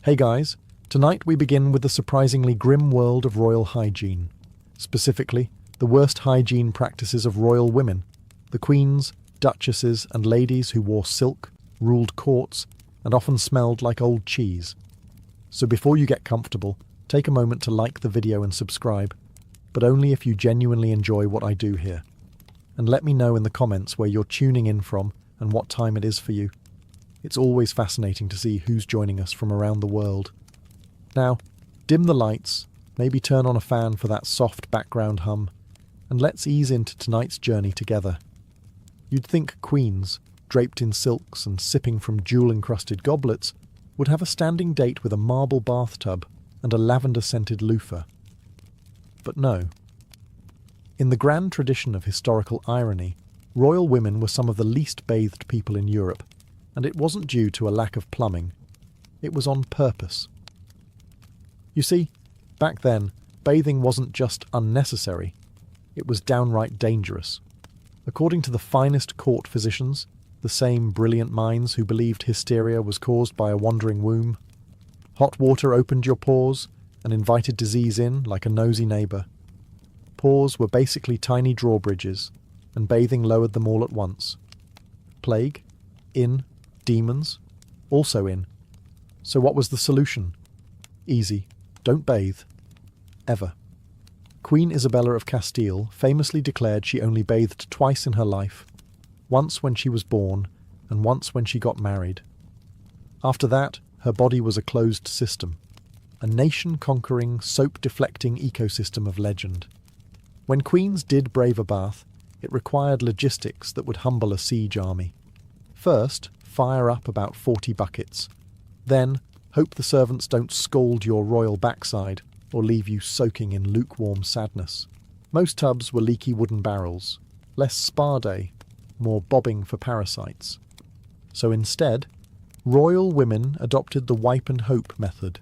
Hey guys, tonight we begin with the surprisingly grim world of royal hygiene. Specifically, the worst hygiene practices of royal women, the queens, duchesses and ladies who wore silk, ruled courts, and often smelled like old cheese. So before you get comfortable, take a moment to like the video and subscribe, but only if you genuinely enjoy what I do here. And let me know in the comments where you're tuning in from and what time it is for you. It's always fascinating to see who's joining us from around the world. Now, dim the lights, maybe turn on a fan for that soft background hum, and let's ease into tonight's journey together. You'd think queens, draped in silks and sipping from jewel-encrusted goblets, would have a standing date with a marble bathtub and a lavender-scented loofah. But no. In the grand tradition of historical irony, royal women were some of the least bathed people in Europe, and it wasn't due to a lack of plumbing. It was on purpose. You see, back then, bathing wasn't just unnecessary, it was downright dangerous. According to the finest court physicians, the same brilliant minds who believed hysteria was caused by a wandering womb, hot water opened your pores and invited disease in like a nosy neighbour. Pores were basically tiny drawbridges, and bathing lowered them all at once. Plague? In. Demons? Also in. So what was the solution? Easy. Don't bathe. Ever. Queen Isabella of Castile famously declared she only bathed twice in her life, once when she was born and once when she got married. After that, her body was a closed system, a nation-conquering, soap-deflecting ecosystem of legend. When queens did brave a bath, it required logistics that would humble a siege army. First, fire up about 40 buckets. Then, hope the servants don't scold your royal backside or leave you soaking in lukewarm sadness. Most tubs were leaky wooden barrels, less spa day, more bobbing for parasites. So instead, royal women adopted the wipe and hope method.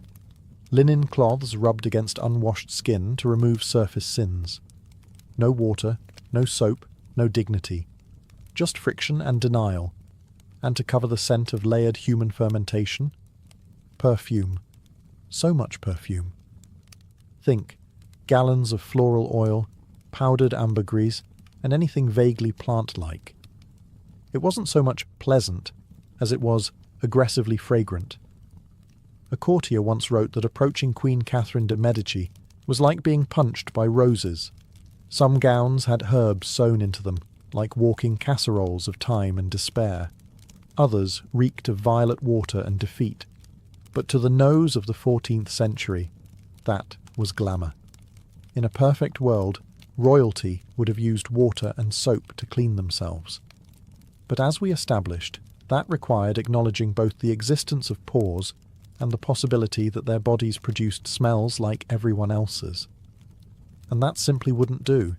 Linen cloths rubbed against unwashed skin to remove surface sins. No water, no soap, no dignity. Just friction and denial. And to cover the scent of layered human fermentation, perfume. So much perfume. Think, gallons of floral oil, powdered ambergris, and anything vaguely plant-like. It wasn't so much pleasant as it was aggressively fragrant. A courtier once wrote that approaching Queen Catherine de' Medici was like being punched by roses. Some gowns had herbs sewn into them, like walking casseroles of time and despair. Others reeked of violet water and defeat. But to the nose of the 14th century, that was glamour. In a perfect world, royalty would have used water and soap to clean themselves. But as we established, that required acknowledging both the existence of pores and the possibility that their bodies produced smells like everyone else's. And that simply wouldn't do.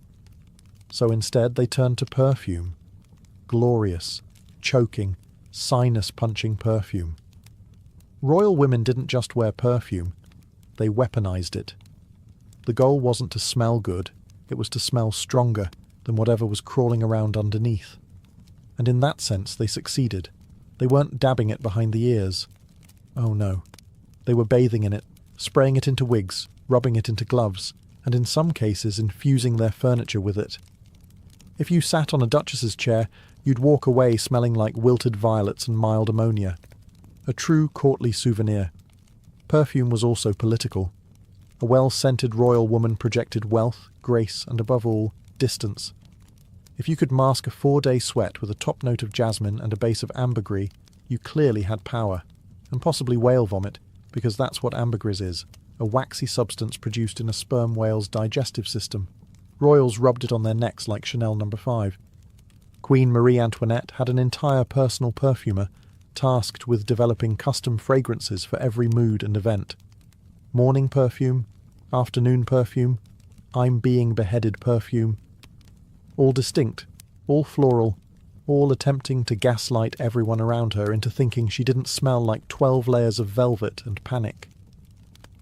So instead they turned to perfume. Glorious, choking, sinus-punching perfume. Royal women didn't just wear perfume, they weaponized it. The goal wasn't to smell good, it was to smell stronger than whatever was crawling around underneath. And in that sense they succeeded. They weren't dabbing it behind the ears. Oh no. They were bathing in it, spraying it into wigs, rubbing it into gloves, and in some cases infusing their furniture with it. If you sat on a duchess's chair, you'd walk away smelling like wilted violets and mild ammonia. A true courtly souvenir. Perfume was also political. A well-scented royal woman projected wealth, grace, and above all, distance. If you could mask a 4-day sweat with a top note of jasmine and a base of ambergris, you clearly had power, and possibly whale vomit, because that's what ambergris is, a waxy substance produced in a sperm whale's digestive system. Royals rubbed it on their necks like Chanel No. 5. Queen Marie Antoinette had an entire personal perfumer, tasked with developing custom fragrances for every mood and event. Morning perfume, afternoon perfume, I'm being beheaded perfume. All distinct, all floral, all attempting to gaslight everyone around her into thinking she didn't smell like 12 layers of velvet and panic.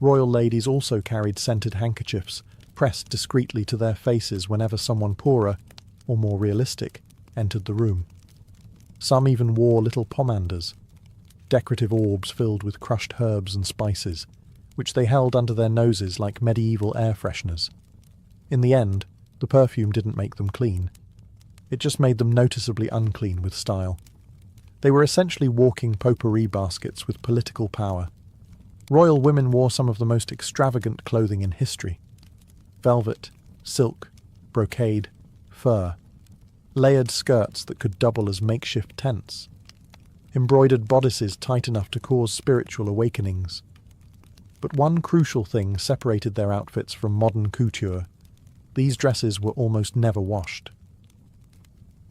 Royal ladies also carried scented handkerchiefs, pressed discreetly to their faces whenever someone poorer, or more realistic, entered the room. Some even wore little pomanders. decorative orbs filled with crushed herbs and spices, which they held under their noses like medieval air fresheners. In the end, the perfume didn't make them clean. It just made them noticeably unclean with style. They were essentially walking potpourri baskets with political power. Royal women wore some of the most extravagant clothing in history. Velvet, silk, brocade, fur. Layered skirts that could double as makeshift tents. Embroidered bodices tight enough to cause spiritual awakenings. But one crucial thing separated their outfits from modern couture. These dresses were almost never washed.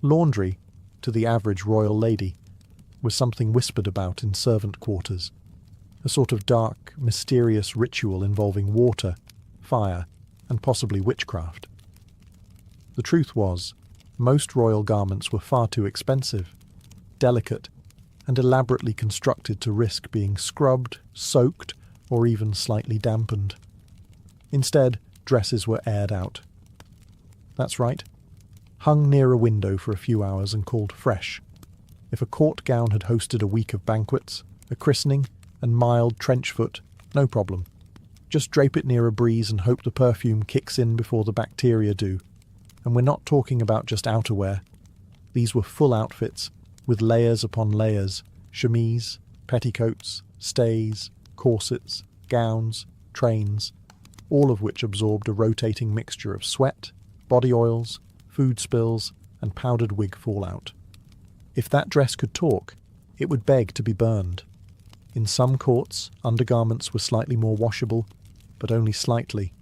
Laundry, to the average royal lady, was something whispered about in servant quarters, a sort of dark, mysterious ritual involving water, fire, and possibly witchcraft. The truth was, most royal garments were far too expensive, delicate, and elaborately constructed to risk being scrubbed, soaked, or even slightly dampened. Instead, dresses were aired out. That's right, hung near a window for a few hours and called fresh. If a court gown had hosted a week of banquets, a christening, and mild trench foot, no problem. Just drape it near a breeze and hope the perfume kicks in before the bacteria do. And we're not talking about just outerwear. These were full outfits, with layers upon layers, chemise, petticoats, stays, corsets, gowns, trains, all of which absorbed a rotating mixture of sweat, body oils, food spills, and powdered wig fallout. If that dress could talk, it would beg to be burned. In some courts, undergarments were slightly more washable, but only slightly.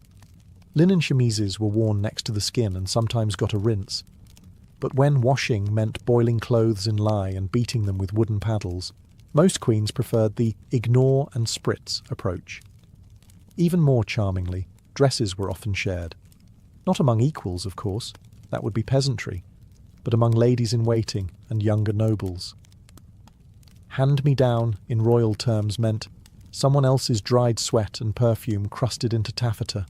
Linen chemises were worn next to the skin and sometimes got a rinse. But when washing meant boiling clothes in lye and beating them with wooden paddles, most queens preferred the ignore and spritz approach. Even more charmingly, dresses were often shared. Not among equals, of course, that would be peasantry, but among ladies in waiting and younger nobles. Hand-me-down, in royal terms, meant someone else's dried sweat and perfume crusted into taffeta.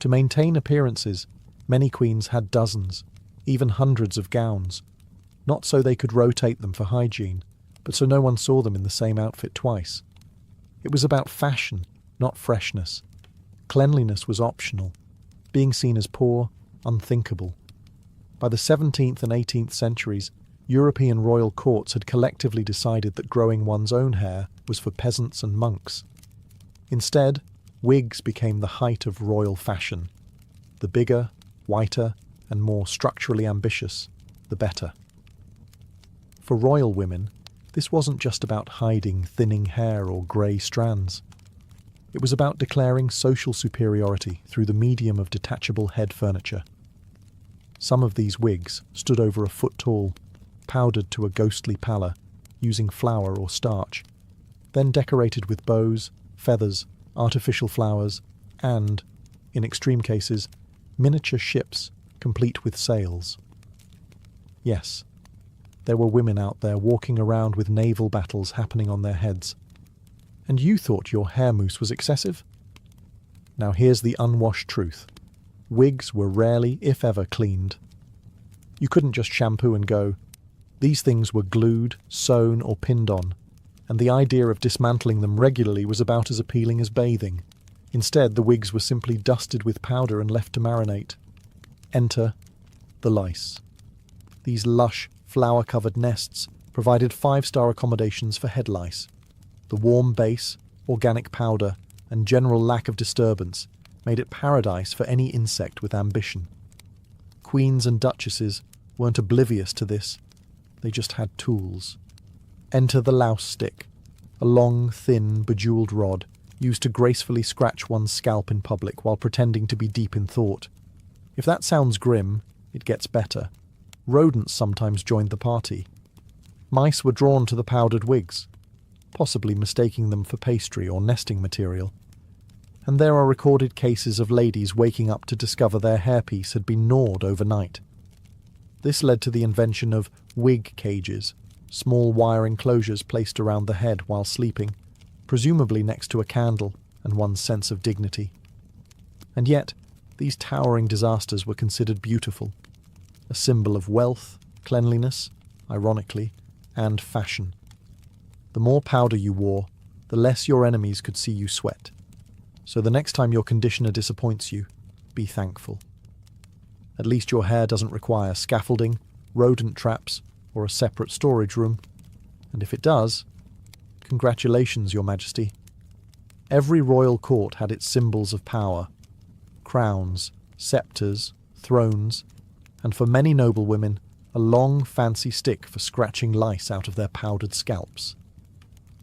To maintain appearances, many queens had dozens, even hundreds of gowns, not so they could rotate them for hygiene, but so no one saw them in the same outfit twice. It was about fashion, not freshness. Cleanliness was optional, being seen as poor, unthinkable. By the 17th and 18th centuries, European royal courts had collectively decided that growing one's own hair was for peasants and monks. Instead, wigs became the height of royal fashion. The bigger, whiter, and more structurally ambitious, the better. For royal women, this wasn't just about hiding thinning hair or grey strands. It was about declaring social superiority through the medium of detachable head furniture. Some of these wigs stood over a foot tall, powdered to a ghostly pallor, using flour or starch, then decorated with bows, feathers, artificial flowers, and, in extreme cases, miniature ships complete with sails. Yes, there were women out there walking around with naval battles happening on their heads. And you thought your hair mousse was excessive? Now here's the unwashed truth. Wigs were rarely, if ever, cleaned. You couldn't just shampoo and go. These things were glued, sewn, or pinned on, and the idea of dismantling them regularly was about as appealing as bathing. Instead, the wigs were simply dusted with powder and left to marinate. Enter the lice. These lush, flower-covered nests provided 5-star accommodations for head lice. The warm base, organic powder, and general lack of disturbance made it paradise for any insect with ambition. Queens and duchesses weren't oblivious to this. They just had tools. Enter the louse stick, a long, thin, bejewelled rod used to gracefully scratch one's scalp in public while pretending to be deep in thought. If that sounds grim, it gets better. Rodents sometimes joined the party. Mice were drawn to the powdered wigs, possibly mistaking them for pastry or nesting material. And there are recorded cases of ladies waking up to discover their hairpiece had been gnawed overnight. This led to the invention of wig cages, small wire enclosures placed around the head while sleeping, presumably next to a candle and one's sense of dignity. And yet, these towering disasters were considered beautiful, a symbol of wealth, cleanliness, ironically, and fashion. The more powder you wore, the less your enemies could see you sweat. So the next time your conditioner disappoints you, be thankful. At least your hair doesn't require scaffolding, rodent traps, or a separate storage room. And if it does, congratulations, Your Majesty. Every royal court had its symbols of power: crowns, sceptres, thrones, and for many noblewomen, a long, fancy stick for scratching lice out of their powdered scalps.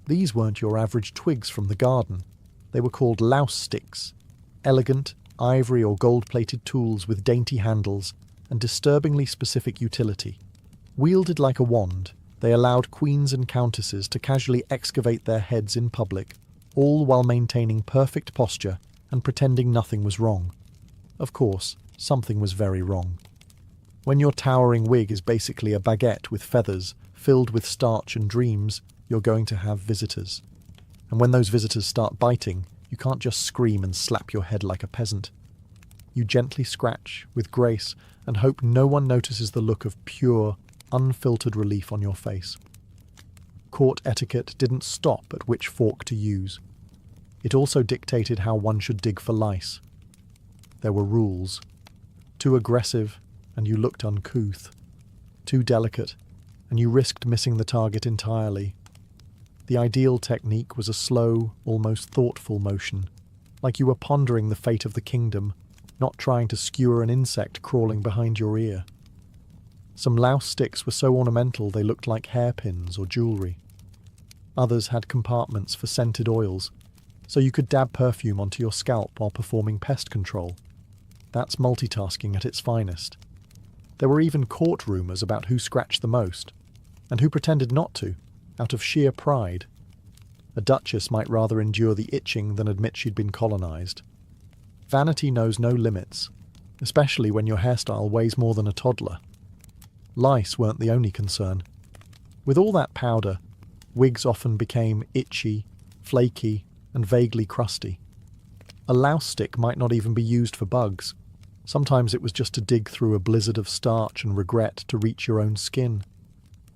These weren't your average twigs from the garden. They were called louse sticks, elegant, ivory or gold-plated tools with dainty handles and disturbingly specific utility. Wielded like a wand, they allowed queens and countesses to casually excavate their heads in public, all while maintaining perfect posture and pretending nothing was wrong. Of course, something was very wrong. When your towering wig is basically a baguette with feathers filled with starch and dreams, you're going to have visitors. And when those visitors start biting, you can't just scream and slap your head like a peasant. You gently scratch, with grace, and hope no one notices the look of pure, unfiltered relief on your face. Court etiquette didn't stop at which fork to use. It also dictated how one should dig for lice. There were rules. Too aggressive, and you looked uncouth. Too delicate, and you risked missing the target entirely. The ideal technique was a slow, almost thoughtful motion, like you were pondering the fate of the kingdom, not trying to skewer an insect crawling behind your ear. Some louse sticks were so ornamental they looked like hairpins or jewellery. Others had compartments for scented oils, so you could dab perfume onto your scalp while performing pest control. That's multitasking at its finest. There were even court rumours about who scratched the most, and who pretended not to, out of sheer pride. A duchess might rather endure the itching than admit she'd been colonised. Vanity knows no limits, especially when your hairstyle weighs more than a toddler. Lice weren't the only concern. With all that powder, wigs often became itchy, flaky, and vaguely crusty. A louse stick might not even be used for bugs. Sometimes it was just to dig through a blizzard of starch and regret to reach your own skin.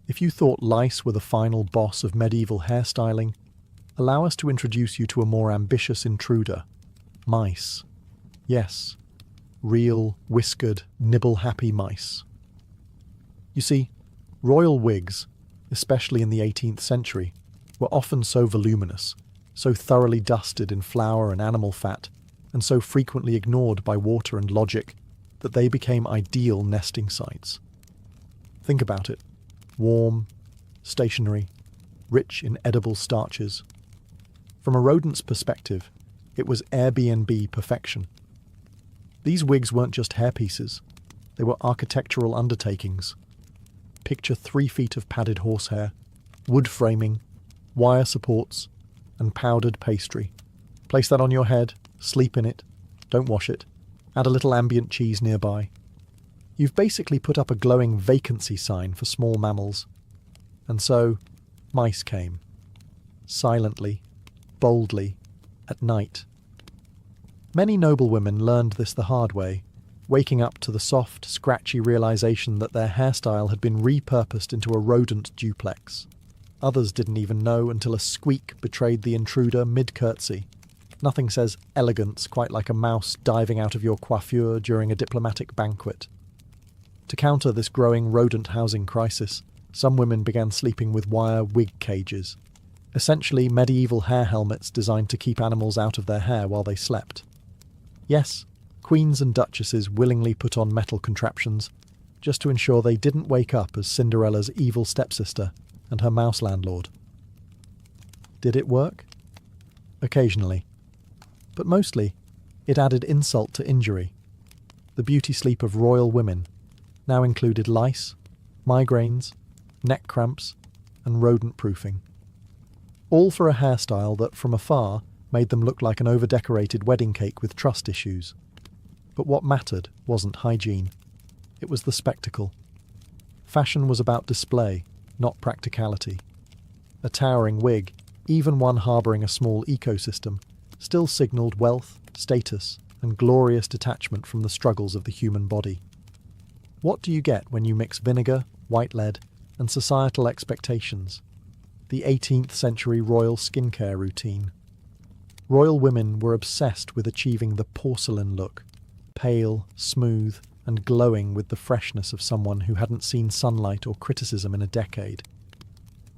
If you thought lice were the final boss of medieval hairstyling, allow us to introduce you to a more ambitious intruder: mice. Yes, real, whiskered, nibble-happy mice. You see, royal wigs, especially in the 18th century, were often so voluminous, so thoroughly dusted in flour and animal fat, and so frequently ignored by water and logic, that they became ideal nesting sites. Think about it. Warm, stationary, rich in edible starches. From a rodent's perspective, it was Airbnb perfection. These wigs weren't just hairpieces, they were architectural undertakings. Picture 3 feet of padded horsehair, wood framing, wire supports, and powdered pastry. Place that on your head, sleep in it, don't wash it, add a little ambient cheese nearby. You've basically put up a glowing vacancy sign for small mammals. And so, mice came. Silently, boldly, at night. Many noblewomen learned this the hard way, waking up to the soft, scratchy realization that their hairstyle had been repurposed into a rodent duplex. Others didn't even know until a squeak betrayed the intruder mid-curtsy. Nothing says elegance quite like a mouse diving out of your coiffure during a diplomatic banquet. To counter this growing rodent housing crisis, some women began sleeping with wire wig cages, essentially medieval hair helmets designed to keep animals out of their hair while they slept. Yes, queens and duchesses willingly put on metal contraptions, just to ensure they didn't wake up as Cinderella's evil stepsister and her mouse landlord. Did it work? Occasionally. But mostly, it added insult to injury. The beauty sleep of royal women now included lice, migraines, neck cramps, and rodent proofing. All for a hairstyle that, from afar, made them look like an over-decorated wedding cake with trust issues. But what mattered wasn't hygiene. It was the spectacle. Fashion was about display, not practicality. A towering wig, even one harbouring a small ecosystem, still signalled wealth, status, and glorious detachment from the struggles of the human body. What do you get when you mix vinegar, white lead, and societal expectations? the 18th century royal skincare routine. Royal women were obsessed with achieving the porcelain look, pale, smooth, and glowing with the freshness of someone who hadn't seen sunlight or criticism in a decade.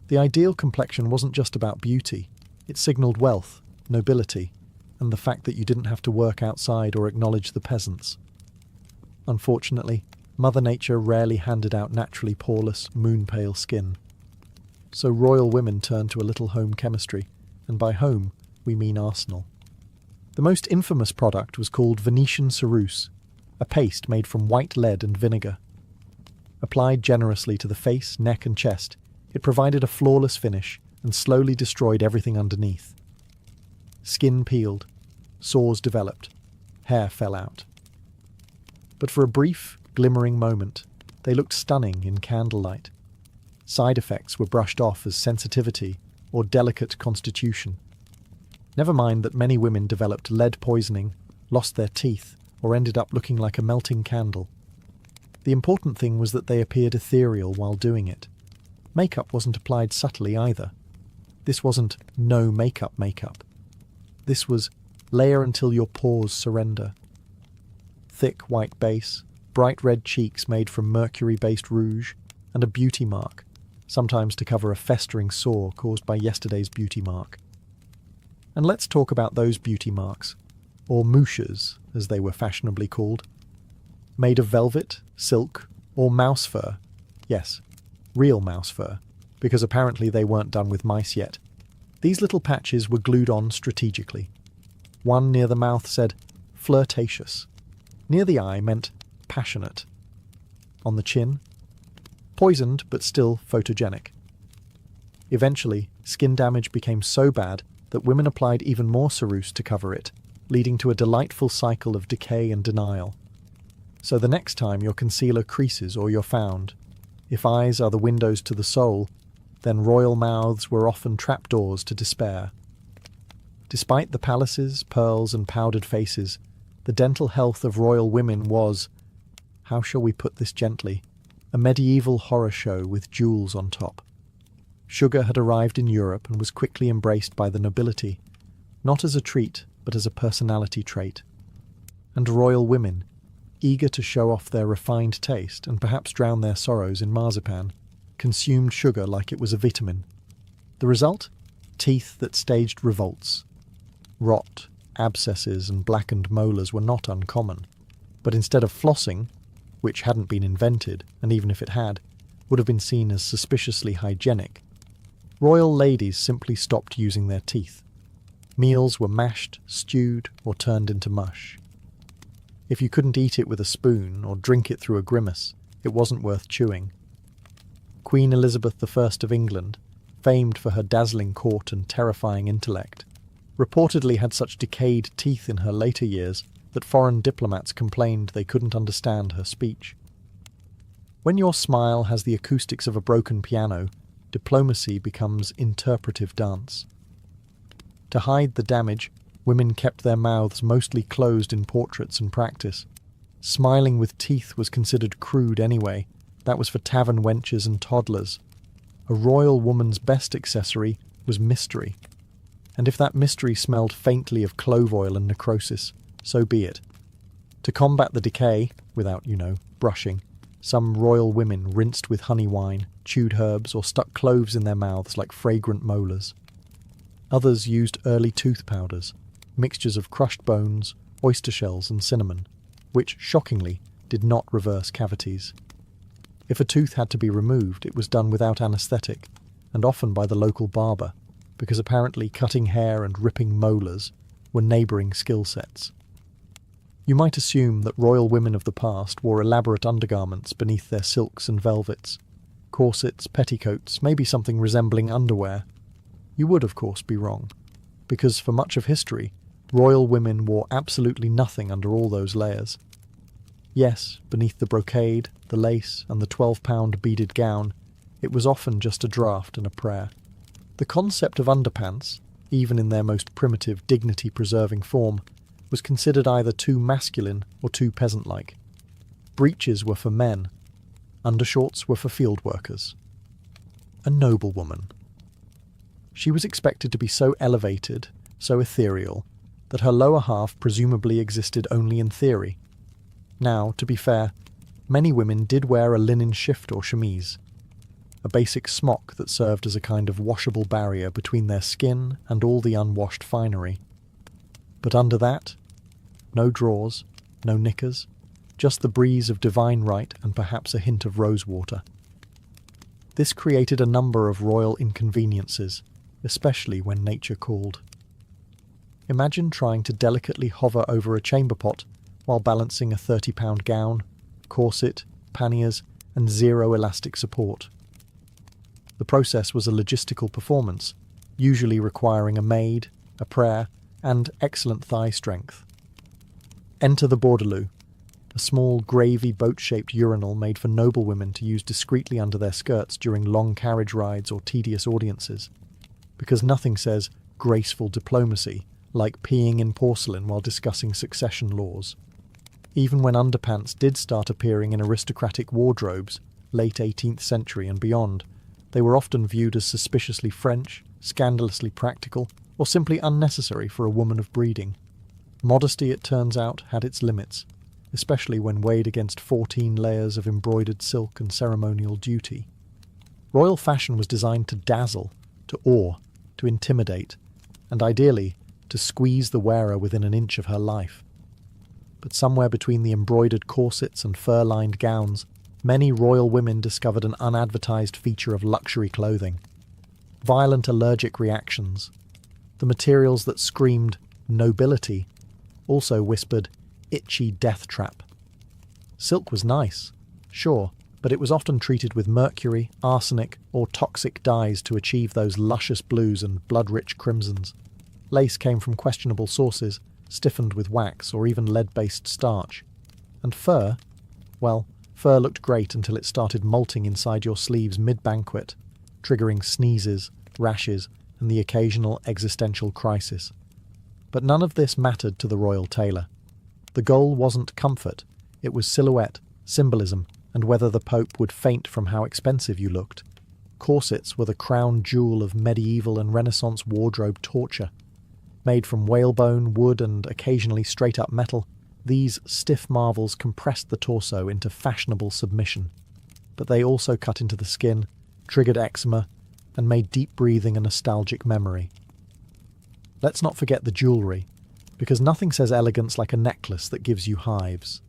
The ideal complexion wasn't just about beauty, it signalled wealth, nobility, and the fact that you didn't have to work outside or acknowledge the peasants. Unfortunately, Mother Nature rarely handed out naturally poreless, moon-pale skin. So royal women turned to a little home chemistry, and by home, we mean arsenal. The most infamous product was called Venetian ceruse, a paste made from white lead and vinegar. Applied generously to the face, neck and chest, it provided a flawless finish and slowly destroyed everything underneath. Skin peeled, sores developed, hair fell out. But for a brief, glimmering moment, they looked stunning in candlelight. Side effects were brushed off as sensitivity or delicate constitution. Never mind that many women developed lead poisoning, lost their teeth, or ended up looking like a melting candle. The important thing was that they appeared ethereal while doing it. Makeup wasn't applied subtly either. This wasn't no makeup. This was layer until your pores surrender. Thick white base, bright red cheeks made from mercury-based rouge, and a beauty mark, sometimes to cover a festering sore caused by yesterday's beauty mark. And let's talk about those beauty marks, or mouches, as they were fashionably called. Made of velvet, silk, or mouse fur. Yes, real mouse fur, because apparently they weren't done with mice yet. These little patches were glued on strategically. One near the mouth said, flirtatious. Near the eye meant passionate. On the chin, poisoned but still photogenic. Eventually, skin damage became so bad that women applied even more ceruse to cover it, leading to a delightful cycle of decay and denial. So the next time your concealer creases or you're found, if eyes are the windows to the soul, then royal mouths were often trapdoors to despair. Despite the palaces, pearls and powdered faces, the dental health of royal women was, how shall we put this gently, a medieval horror show with jewels on top. Sugar had arrived in Europe and was quickly embraced by the nobility, not as a treat, but as a personality trait. And royal women, eager to show off their refined taste and perhaps drown their sorrows in marzipan, consumed sugar like it was a vitamin. The result? Teeth that staged revolts. Rot, abscesses and blackened molars were not uncommon, but instead of flossing, which hadn't been invented, and even if it had, would have been seen as suspiciously hygienic, royal ladies simply stopped using their teeth. Meals were mashed, stewed, or turned into mush. If you couldn't eat it with a spoon or drink it through a grimace, it wasn't worth chewing. Queen Elizabeth I of England, famed for her dazzling court and terrifying intellect, reportedly had such decayed teeth in her later years that foreign diplomats complained they couldn't understand her speech. When your smile has the acoustics of a broken piano, diplomacy becomes interpretive dance. To hide the damage, women kept their mouths mostly closed in portraits and practice. Smiling with teeth was considered crude anyway. That was for tavern wenches and toddlers. A royal woman's best accessory was mystery. And if that mystery smelled faintly of clove oil and necrosis, so be it. To combat the decay, without, brushing, some royal women rinsed with honey wine, chewed herbs, or stuck cloves in their mouths like fragrant molars. Others used early tooth powders, mixtures of crushed bones, oyster shells and cinnamon, which, shockingly, did not reverse cavities. If a tooth had to be removed, it was done without anaesthetic, and often by the local barber, because apparently cutting hair and ripping molars were neighbouring skill sets. You might assume that royal women of the past wore elaborate undergarments beneath their silks and velvets, corsets, petticoats, maybe something resembling underwear. You would, of course, be wrong, because for much of history, royal women wore absolutely nothing under all those layers. Yes, beneath the brocade, the lace, and the 12-pound beaded gown, it was often just a draught and a prayer. The concept of underpants, even in their most primitive, dignity-preserving form, was considered either too masculine or too peasant-like. Breeches were for men. Undershorts were for field workers. A noblewoman. She was expected to be so elevated, so ethereal, that her lower half presumably existed only in theory. Now, to be fair, many women did wear a linen shift or chemise, a basic smock that served as a kind of washable barrier between their skin and all the unwashed finery. But under that, no drawers, no knickers, just the breeze of divine right and perhaps a hint of rosewater. This created a number of royal inconveniences, especially when nature called. Imagine trying to delicately hover over a chamber pot while balancing a 30-pound gown, corset, panniers, and zero elastic support. The process was a logistical performance, usually requiring a maid, a prayer, and excellent thigh strength. Enter the Bordeloo, a small, gravy boat-shaped urinal made for noble women to use discreetly under their skirts during long carriage rides or tedious audiences, because nothing says graceful diplomacy like peeing in porcelain while discussing succession laws. Even when underpants did start appearing in aristocratic wardrobes, late 18th century and beyond, they were often viewed as suspiciously French, scandalously practical, or simply unnecessary for a woman of breeding. Modesty, it turns out, had its limits, especially when weighed against 14 layers of embroidered silk and ceremonial duty. Royal fashion was designed to dazzle, to awe, to intimidate, and ideally, to squeeze the wearer within an inch of her life. But somewhere between the embroidered corsets and fur-lined gowns, many royal women discovered an unadvertised feature of luxury clothing: violent allergic reactions. The materials that screamed nobility also whispered itchy death trap. Silk was nice, sure, but it was often treated with mercury, arsenic, or toxic dyes to achieve those luscious blues and blood-rich crimsons. Lace came from questionable sources, stiffened with wax or even lead-based starch. And fur? Well, fur looked great until it started molting inside your sleeves mid-banquet, triggering sneezes, rashes, and the occasional existential crisis. But none of this mattered to the royal tailor. The goal wasn't comfort, it was silhouette, symbolism, and whether the Pope would faint from how expensive you looked. Corsets were the crown jewel of medieval and Renaissance wardrobe torture. Made from whalebone, wood, and occasionally straight-up metal, these stiff marvels compressed the torso into fashionable submission. But they also cut into the skin, triggered eczema, and made deep breathing a nostalgic memory. Let's not forget the jewellery, because nothing says elegance like a necklace that gives you hives.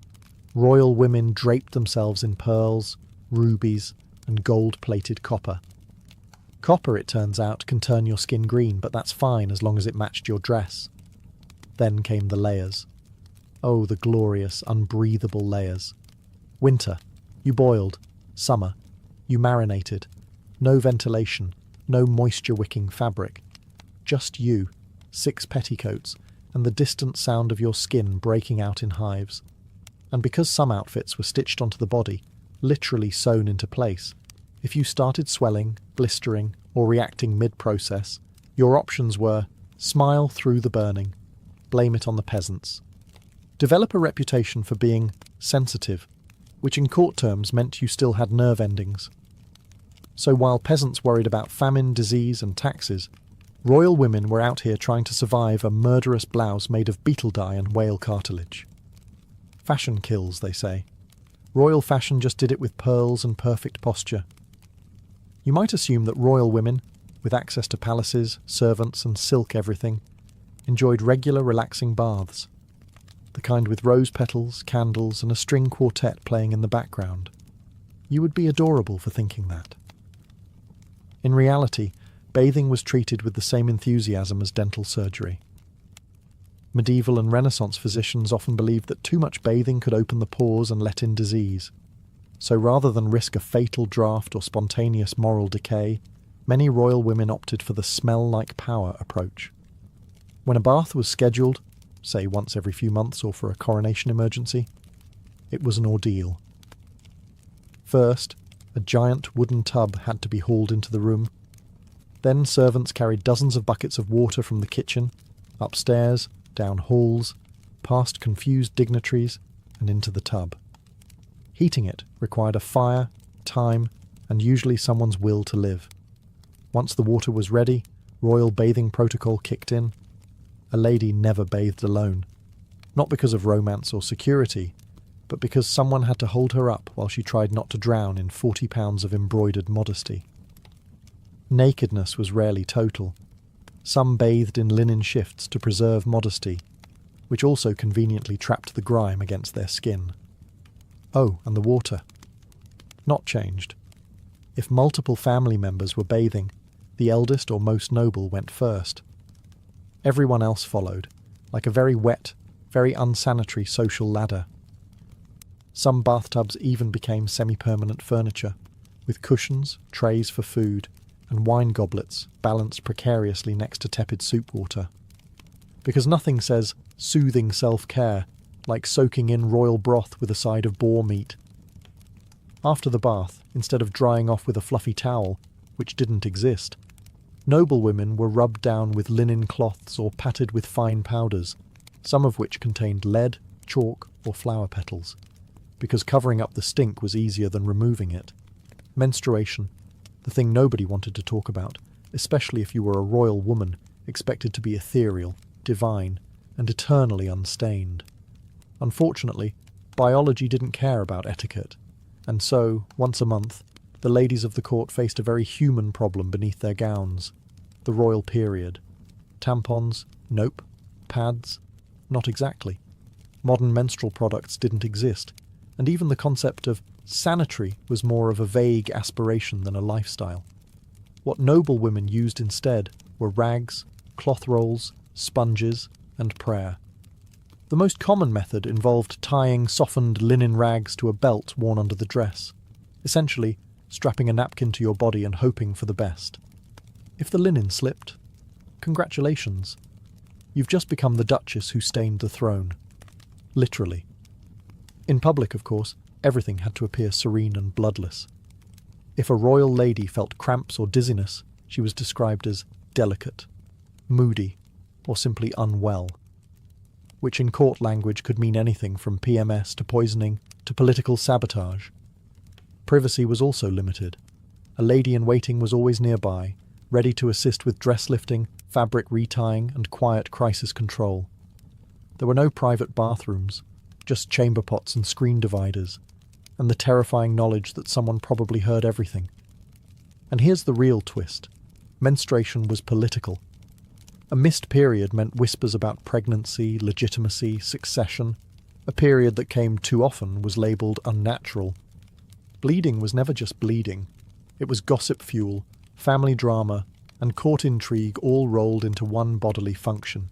Royal women draped themselves in pearls, rubies, and gold-plated copper. Copper, it turns out, can turn your skin green, but that's fine as long as it matched your dress. Then came the layers. Oh, the glorious, unbreathable layers. Winter, you boiled. Summer, you marinated. No ventilation, no moisture-wicking fabric. Just you, 6 petticoats, and the distant sound of your skin breaking out in hives. And because some outfits were stitched onto the body, literally sewn into place, if you started swelling, blistering, or reacting mid-process, your options were smile through the burning, blame it on the peasants. Develop a reputation for being sensitive, which in court terms meant you still had nerve endings. So while peasants worried about famine, disease, and taxes, royal women were out here trying to survive a murderous blouse made of beetle dye and whale cartilage. Fashion kills, they say. Royal fashion just did it with pearls and perfect posture. You might assume that royal women, with access to palaces, servants, and silk everything, enjoyed regular relaxing baths, the kind with rose petals, candles, and a string quartet playing in the background. You would be adorable for thinking that. In reality, bathing was treated with the same enthusiasm as dental surgery. Medieval and Renaissance physicians often believed that too much bathing could open the pores and let in disease. So rather than risk a fatal draught or spontaneous moral decay, many royal women opted for the smell-like power approach. When a bath was scheduled, say once every few months or for a coronation emergency, it was an ordeal. First, a giant wooden tub had to be hauled into the room. Then servants carried dozens of buckets of water from the kitchen, upstairs, down halls, past confused dignitaries, and into the tub. Heating it required a fire, time, and usually someone's will to live. Once the water was ready, royal bathing protocol kicked in. A lady never bathed alone, not because of romance or security, but because someone had to hold her up while she tried not to drown in 40 pounds of embroidered modesty. Nakedness was rarely total. Some bathed in linen shifts to preserve modesty, which also conveniently trapped the grime against their skin. Oh, and the water. Not changed. If multiple family members were bathing, the eldest or most noble went first. Everyone else followed, like a very wet, very unsanitary social ladder. Some bathtubs even became semi-permanent furniture, with cushions, trays for food, and wine goblets balanced precariously next to tepid soup water. Because nothing says soothing self-care like soaking in royal broth with a side of boar meat. After the bath, instead of drying off with a fluffy towel, which didn't exist, noble women were rubbed down with linen cloths or patted with fine powders, some of which contained lead, chalk, or flower petals, because covering up the stink was easier than removing it. Menstruation, the thing nobody wanted to talk about, especially if you were a royal woman expected to be ethereal, divine, and eternally unstained. Unfortunately, biology didn't care about etiquette, and so, once a month, the ladies of the court faced a very human problem beneath their gowns: the royal period. Tampons? Nope. Pads? Not exactly. Modern menstrual products didn't exist, and even the concept of sanitary was more of a vague aspiration than a lifestyle. What noble women used instead were rags, cloth rolls, sponges, and prayer. The most common method involved tying softened linen rags to a belt worn under the dress, essentially strapping a napkin to your body and hoping for the best. If the linen slipped, congratulations. You've just become the Duchess who stained the throne. Literally. In public, of course, everything had to appear serene and bloodless. If a royal lady felt cramps or dizziness, she was described as delicate, moody, or simply unwell, which in court language could mean anything from PMS to poisoning to political sabotage. Privacy was also limited. A lady-in-waiting was always nearby, ready to assist with dress lifting, fabric retying, and quiet crisis control. There were no private bathrooms, just chamber pots and screen dividers, and the terrifying knowledge that someone probably heard everything. And here's the real twist. Menstruation was political. A missed period meant whispers about pregnancy, legitimacy, succession. A period that came too often was labelled unnatural. Bleeding was never just bleeding. It was gossip fuel, family drama, and court intrigue all rolled into one bodily function.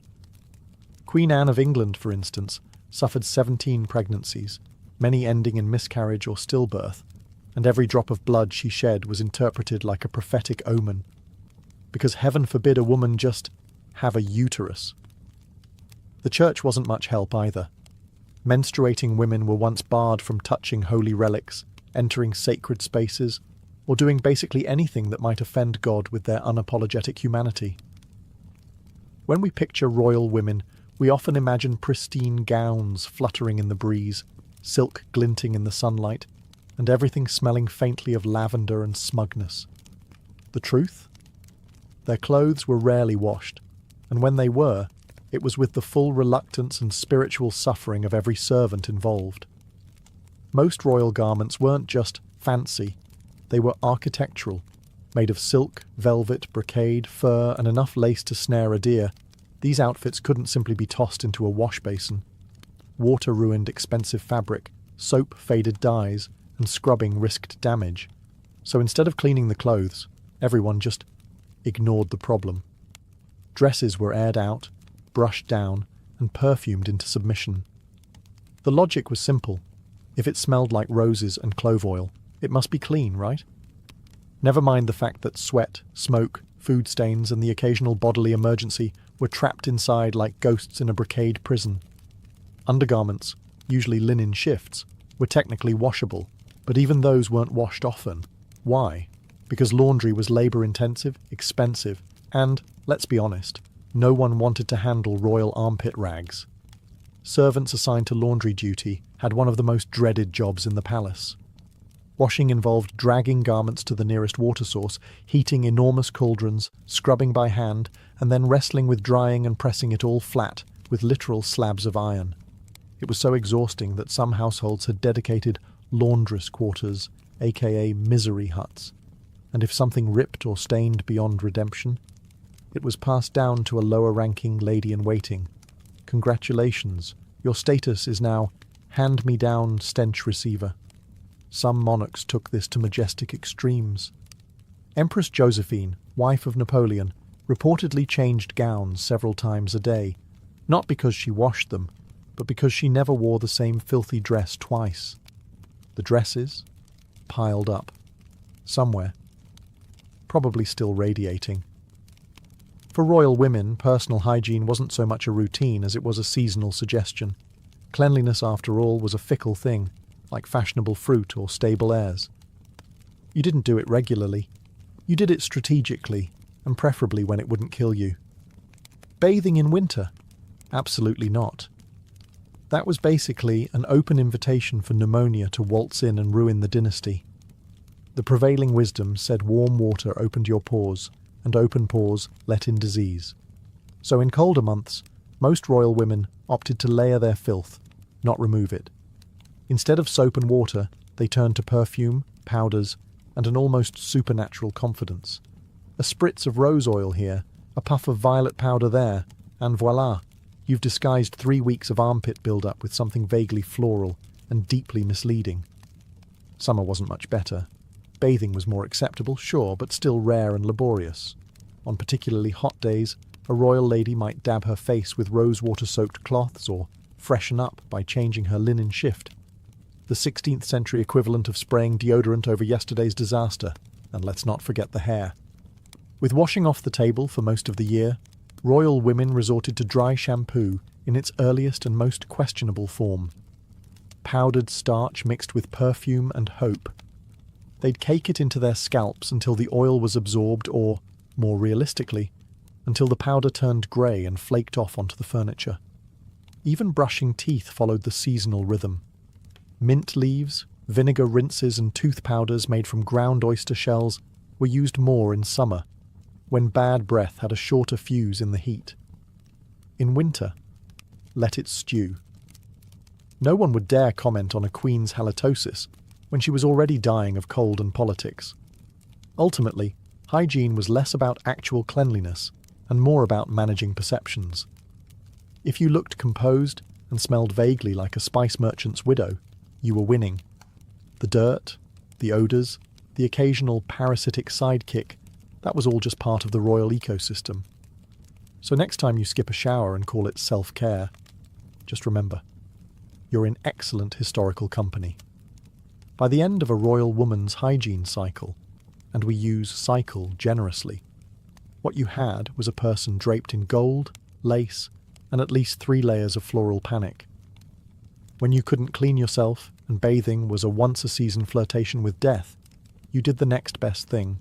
Queen Anne of England, for instance, suffered 17 pregnancies, many ending in miscarriage or stillbirth, and every drop of blood she shed was interpreted like a prophetic omen. Because heaven forbid a woman just have a uterus. The church wasn't much help either. Menstruating women were once barred from touching holy relics, entering sacred spaces, or doing basically anything that might offend God with their unapologetic humanity. When we picture royal women, we often imagine pristine gowns fluttering in the breeze, silk glinting in the sunlight, and everything smelling faintly of lavender and smugness. The truth? Their clothes were rarely washed, and when they were, it was with the full reluctance and spiritual suffering of every servant involved. Most royal garments weren't just fancy, they were architectural, made of silk, velvet, brocade, fur, and enough lace to snare a deer. These outfits couldn't simply be tossed into a wash basin. Water ruined expensive fabric, soap faded dyes, and scrubbing risked damage. So instead of cleaning the clothes, everyone just ignored the problem. Dresses were aired out, brushed down, and perfumed into submission. The logic was simple. If it smelled like roses and clove oil, it must be clean, right? Never mind the fact that sweat, smoke, food stains, and the occasional bodily emergency were trapped inside like ghosts in a brocade prison. Undergarments, usually linen shifts, were technically washable, but even those weren't washed often. Why? Because laundry was labour-intensive, expensive, and, let's be honest, no one wanted to handle royal armpit rags. Servants assigned to laundry duty had one of the most dreaded jobs in the palace. Washing involved dragging garments to the nearest water source, heating enormous cauldrons, scrubbing by hand, and then wrestling with drying and pressing it all flat with literal slabs of iron. It was so exhausting that some households had dedicated laundress quarters, aka misery huts, and if something ripped or stained beyond redemption, it was passed down to a lower-ranking lady-in-waiting. Congratulations, your status is now hand-me-down stench receiver. Some monarchs took this to majestic extremes. Empress Josephine, wife of Napoleon, reportedly changed gowns several times a day, not because she washed them, but because she never wore the same filthy dress twice. The dresses piled up, somewhere, probably still radiating. For royal women, personal hygiene wasn't so much a routine as it was a seasonal suggestion. Cleanliness, after all, was a fickle thing, like fashionable fruit or stable airs. You didn't do it regularly. You did it strategically, and preferably when it wouldn't kill you. Bathing in winter? Absolutely not. That was basically an open invitation for pneumonia to waltz in and ruin the dynasty. The prevailing wisdom said warm water opened your pores, and open pores let in disease. So in colder months, most royal women opted to layer their filth, not remove it. Instead of soap and water, they turned to perfume, powders, and an almost supernatural confidence. A spritz of rose oil here, a puff of violet powder there, and voila, you've disguised 3 weeks of armpit build-up with something vaguely floral and deeply misleading. Summer wasn't much better. Bathing was more acceptable, sure, but still rare and laborious. On particularly hot days, a royal lady might dab her face with rose-water-soaked cloths or freshen up by changing her linen shift. The 16th century equivalent of spraying deodorant over yesterday's disaster, and let's not forget the hair. With washing off the table for most of the year, royal women resorted to dry shampoo in its earliest and most questionable form. Powdered starch mixed with perfume and hope. They'd cake it into their scalps until the oil was absorbed or, more realistically, until the powder turned grey and flaked off onto the furniture. Even brushing teeth followed the seasonal rhythm. Mint leaves, vinegar rinses and tooth powders made from ground oyster shells were used more in summer, when bad breath had a shorter fuse in the heat. In winter, let it stew. No one would dare comment on a queen's halitosis when she was already dying of cold and politics. Ultimately, hygiene was less about actual cleanliness and more about managing perceptions. If you looked composed and smelled vaguely like a spice merchant's widow, you were winning. The dirt, the odours, the occasional parasitic sidekick, that was all just part of the royal ecosystem. So next time you skip a shower and call it self-care, just remember, you're in excellent historical company. By the end of a royal woman's hygiene cycle, and we use cycle generously, what you had was a person draped in gold, lace, and at least 3 layers of floral panic. When you couldn't clean yourself and bathing was a once-a-season flirtation with death, you did the next best thing.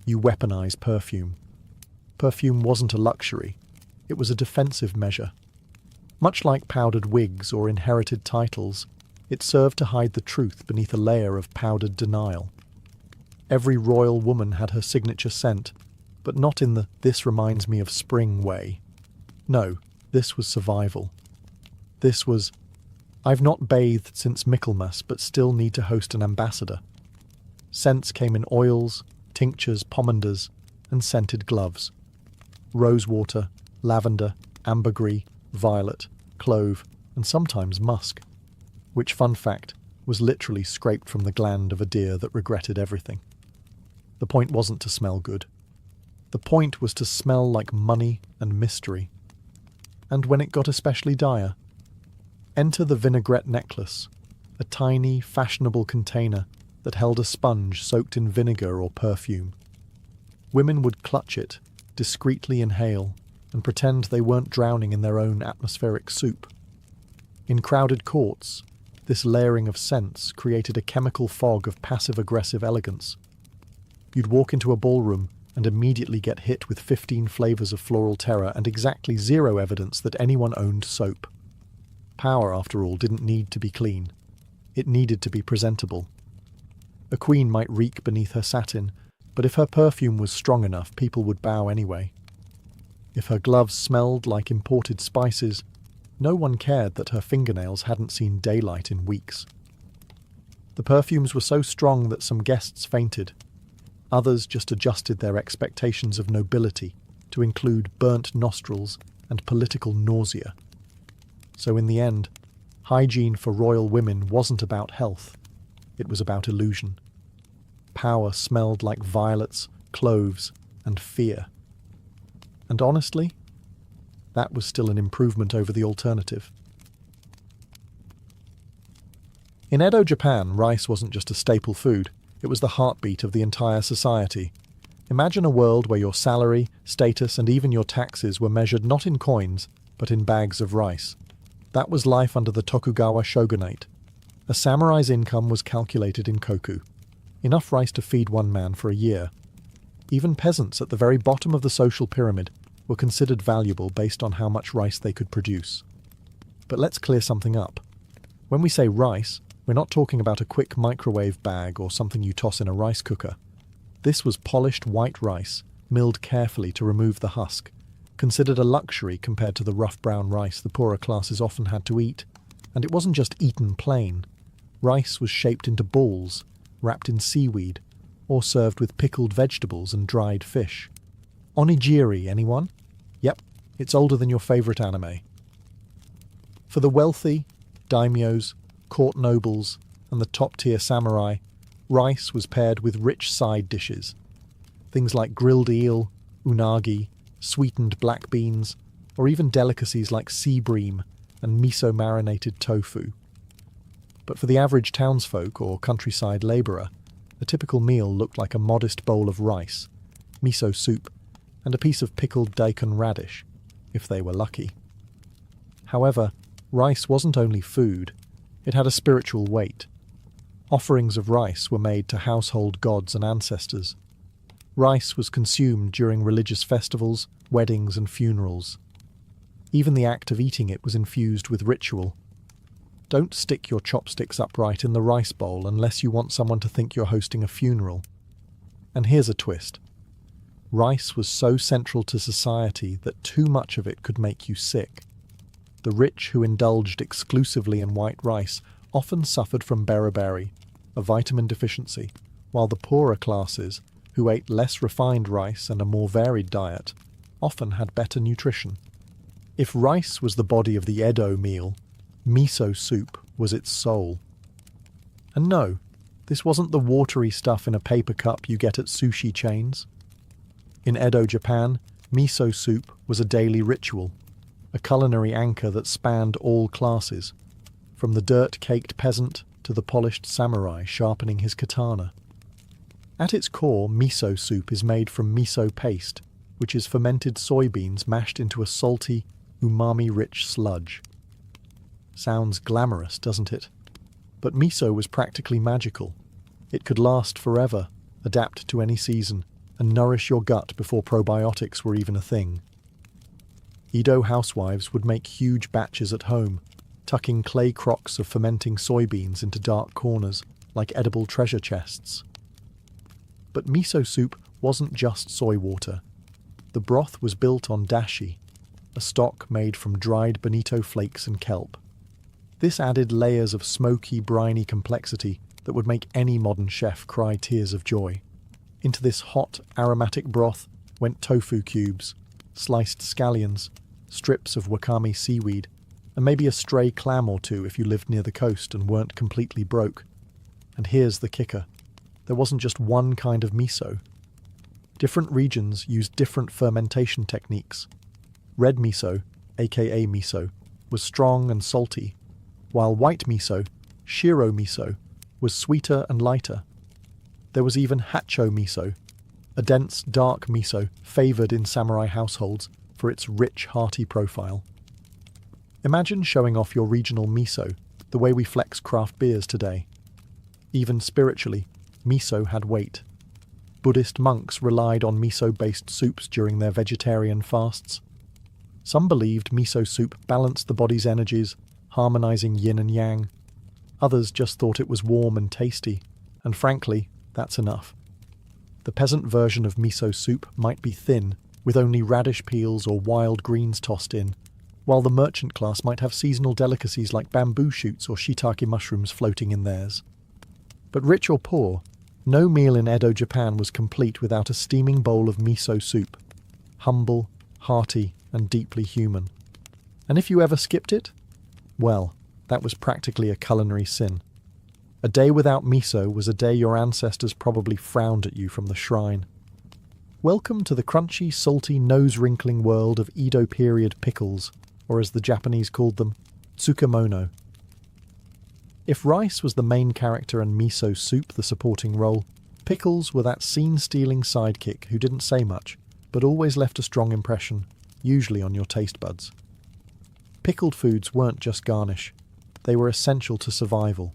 You weaponized perfume. Perfume wasn't a luxury. It was a defensive measure. Much like powdered wigs or inherited titles, it served to hide the truth beneath a layer of powdered denial. Every royal woman had her signature scent, but not in the "this reminds me of spring" way. No, this was survival. This was, "I've not bathed since Michaelmas but still need to host an ambassador." Scents came in oils, tinctures, pomanders, and scented gloves. Rosewater, lavender, ambergris, violet, clove, and sometimes musk, which, fun fact, was literally scraped from the gland of a deer that regretted everything. The point wasn't to smell good. The point was to smell like money and mystery. And when it got especially dire, enter the vinaigrette necklace, a tiny, fashionable container that held a sponge soaked in vinegar or perfume. Women would clutch it, discreetly inhale, and pretend they weren't drowning in their own atmospheric soup. In crowded courts, this layering of scents created a chemical fog of passive-aggressive elegance. You'd walk into a ballroom and immediately get hit with 15 flavours of floral terror and exactly 0 evidence that anyone owned soap. Power, after all, didn't need to be clean. It needed to be presentable. A queen might reek beneath her satin, but if her perfume was strong enough, people would bow anyway. If her gloves smelled like imported spices, no one cared that her fingernails hadn't seen daylight in weeks. The perfumes were so strong that some guests fainted. Others just adjusted their expectations of nobility to include burnt nostrils and political nausea. So in the end, hygiene for royal women wasn't about health. It was about illusion. Power smelled like violets, cloves, and fear. And honestly, that was still an improvement over the alternative. In Edo, Japan, rice wasn't just a staple food, it was the heartbeat of the entire society. Imagine a world where your salary, status, and even your taxes were measured not in coins, but in bags of rice. That was life under the Tokugawa shogunate. A samurai's income was calculated in koku, enough rice to feed one man for a year. Even peasants at the very bottom of the social pyramid were considered valuable based on how much rice they could produce. But let's clear something up. When we say rice, we're not talking about a quick microwave bag or something you toss in a rice cooker. This was polished white rice, milled carefully to remove the husk, considered a luxury compared to the rough brown rice the poorer classes often had to eat. And it wasn't just eaten plain. Rice was shaped into balls, wrapped in seaweed, or served with pickled vegetables and dried fish. Onigiri, anyone? Yep, it's older than your favourite anime. For the wealthy, daimyos, court nobles, and the top-tier samurai, rice was paired with rich side dishes. Things like grilled eel, unagi, sweetened black beans, or even delicacies like sea bream and miso-marinated tofu. But for the average townsfolk or countryside labourer, a typical meal looked like a modest bowl of rice, miso soup, and a piece of pickled daikon radish, if they were lucky. However, rice wasn't only food, it had a spiritual weight. Offerings of rice were made to household gods and ancestors. Rice was consumed during religious festivals, weddings, and funerals. Even the act of eating it was infused with ritual. Don't stick your chopsticks upright in the rice bowl unless you want someone to think you're hosting a funeral. And here's a twist. Rice was so central to society that too much of it could make you sick. The rich who indulged exclusively in white rice often suffered from beriberi, a vitamin deficiency, while the poorer classes, who ate less refined rice and a more varied diet, often had better nutrition. If rice was the body of the Edo meal, miso soup was its soul. And no, this wasn't the watery stuff in a paper cup you get at sushi chains. In Edo, Japan, miso soup was a daily ritual, a culinary anchor that spanned all classes, from the dirt-caked peasant to the polished samurai sharpening his katana. At its core, miso soup is made from miso paste, which is fermented soybeans mashed into a salty, umami-rich sludge. Sounds glamorous, doesn't it? But miso was practically magical. It could last forever, adapt to any season, and nourish your gut before probiotics were even a thing. Edo housewives would make huge batches at home, tucking clay crocks of fermenting soybeans into dark corners, like edible treasure chests. But miso soup wasn't just soy water. The broth was built on dashi, a stock made from dried bonito flakes and kelp. This added layers of smoky, briny complexity that would make any modern chef cry tears of joy. Into this hot, aromatic broth went tofu cubes, sliced scallions, strips of wakame seaweed, and maybe a stray clam or two if you lived near the coast and weren't completely broke. And here's the kicker. There wasn't just one kind of miso. Different regions used different fermentation techniques. Red miso, aka miso, was strong and salty, while white miso, shiro miso, was sweeter and lighter. There was even hacho miso, a dense, dark miso favoured in samurai households for its rich, hearty profile. Imagine showing off your regional miso the way we flex craft beers today. Even spiritually, miso had weight. Buddhist monks relied on miso-based soups during their vegetarian fasts. Some believed miso soup balanced the body's energies, harmonizing yin and yang. Others just thought it was warm and tasty, And frankly, that's enough. The peasant version of miso soup might be thin, with only radish peels or wild greens tossed in, while the merchant class might have seasonal delicacies like bamboo shoots or shiitake mushrooms floating in theirs. But rich or poor, no meal in Edo, Japan was complete without a steaming bowl of miso soup. Humble, hearty, and deeply human. And if you ever skipped it, well, that was practically a culinary sin. A day without miso was a day your ancestors probably frowned at you from the shrine. Welcome to the crunchy, salty, nose-wrinkling world of Edo period pickles, or as the Japanese called them, tsukemono. If rice was the main character and miso soup the supporting role, pickles were that scene-stealing sidekick who didn't say much, but always left a strong impression, usually on your taste buds. Pickled foods weren't just garnish, they were essential to survival.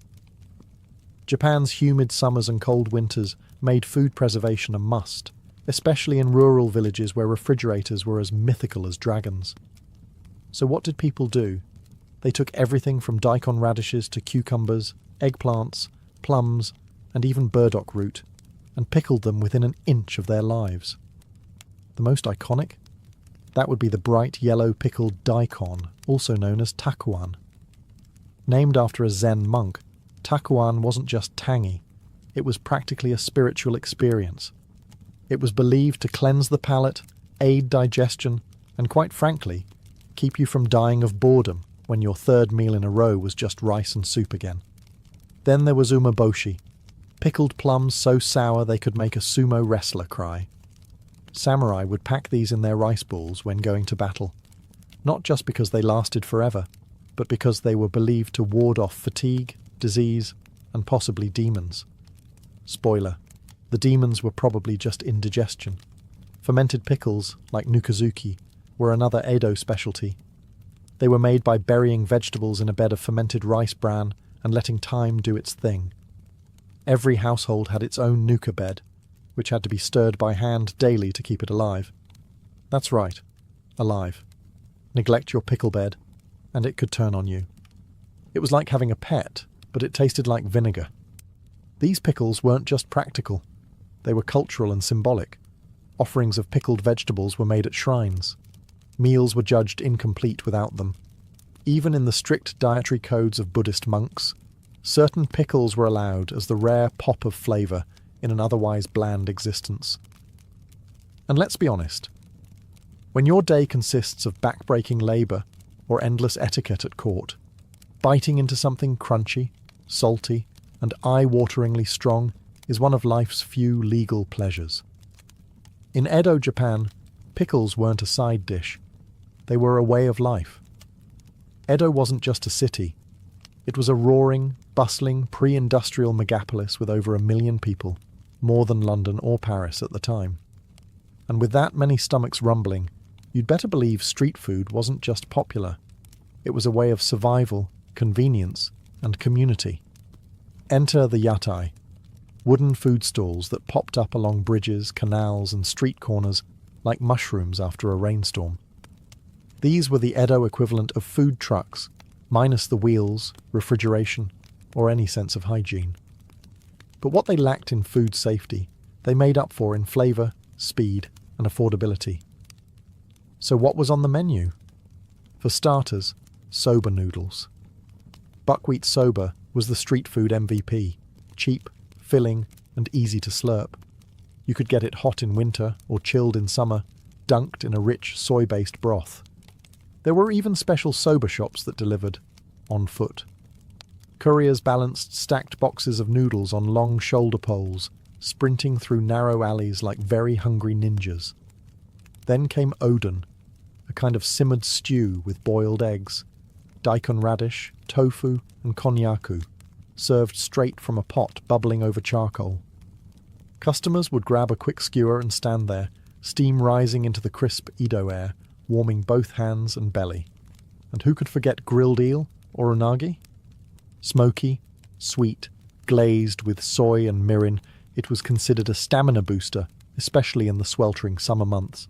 Japan's humid summers and cold winters made food preservation a must, especially in rural villages where refrigerators were as mythical as dragons. So what did people do? They took everything from daikon radishes to cucumbers, eggplants, plums, and even burdock root, and pickled them within an inch of their lives. The most iconic? That would be the bright yellow pickled daikon, also known as takuan. Named after a Zen monk, takuan wasn't just tangy, it was practically a spiritual experience. It was believed to cleanse the palate, aid digestion, and quite frankly, keep you from dying of boredom when your third meal in a row was just rice and soup again. Then there was umeboshi, pickled plums so sour they could make a sumo wrestler cry. Samurai would pack these in their rice balls when going to battle, not just because they lasted forever, but because they were believed to ward off fatigue, disease, and possibly demons. Spoiler, the demons were probably just indigestion. Fermented pickles, like nukazuki, were another Edo specialty. They were made by burying vegetables in a bed of fermented rice bran and letting time do its thing. Every household had its own nuka bed, which had to be stirred by hand daily to keep it alive. That's right, alive. Neglect your pickle bed, and it could turn on you. It was like having a pet, but it tasted like vinegar. These pickles weren't just practical. They were cultural and symbolic. Offerings of pickled vegetables were made at shrines. Meals were judged incomplete without them. Even in the strict dietary codes of Buddhist monks, certain pickles were allowed as the rare pop of flavour in an otherwise bland existence. And let's be honest, when your day consists of back-breaking labour or endless etiquette at court, biting into something crunchy, salty, and eye-wateringly strong is one of life's few legal pleasures. In Edo, Japan, pickles weren't a side dish. They were a way of life. Edo wasn't just a city. It was a roaring, bustling, pre-industrial megapolis with over 1 million people, more than London or Paris at the time. And with that many stomachs rumbling, you'd better believe street food wasn't just popular. It was a way of survival, convenience, and community. Enter the yatai, wooden food stalls that popped up along bridges, canals, and street corners like mushrooms after a rainstorm. These were the Edo equivalent of food trucks, minus the wheels, refrigeration, or any sense of hygiene. But what they lacked in food safety, they made up for in flavour, speed, and affordability. So what was on the menu? For starters, soba noodles. Buckwheat soba was the street food MVP, cheap, filling, and easy to slurp. You could get it hot in winter or chilled in summer, dunked in a rich soy-based broth. There were even special soba shops that delivered, on foot. Couriers balanced stacked boxes of noodles on long shoulder poles, sprinting through narrow alleys like very hungry ninjas. Then came odon, a kind of simmered stew with boiled eggs, daikon radish, tofu, and konnyaku, served straight from a pot bubbling over charcoal. Customers would grab a quick skewer and stand there, steam rising into the crisp Edo air, warming both hands and belly. And who could forget grilled eel or unagi? Smoky, sweet, glazed with soy and mirin, it was considered a stamina booster, especially in the sweltering summer months.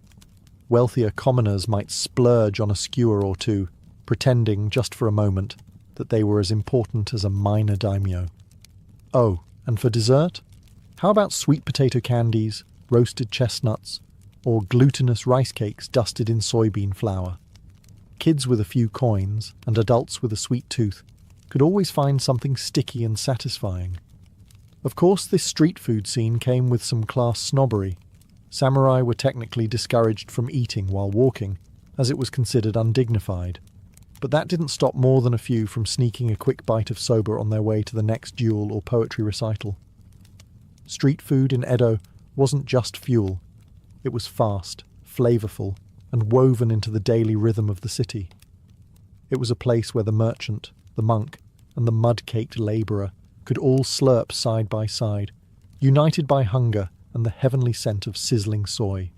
Wealthier commoners might splurge on a skewer or two, pretending, just for a moment, that they were as important as a minor daimyo. Oh, And for dessert, how about sweet potato candies, roasted chestnuts, or glutinous rice cakes dusted in soybean flour? Kids with a few coins and adults with a sweet tooth could always find something sticky and satisfying. Of course, this street food scene came with some class snobbery. Samurai were technically discouraged from eating while walking, as it was considered undignified. But that didn't stop more than a few from sneaking a quick bite of soba on their way to the next duel or poetry recital. Street food in Edo wasn't just fuel. It was fast, flavourful, and woven into the daily rhythm of the city. It was a place where the merchant, the monk, and the mud-caked labourer could all slurp side by side, united by hunger and the heavenly scent of sizzling soy.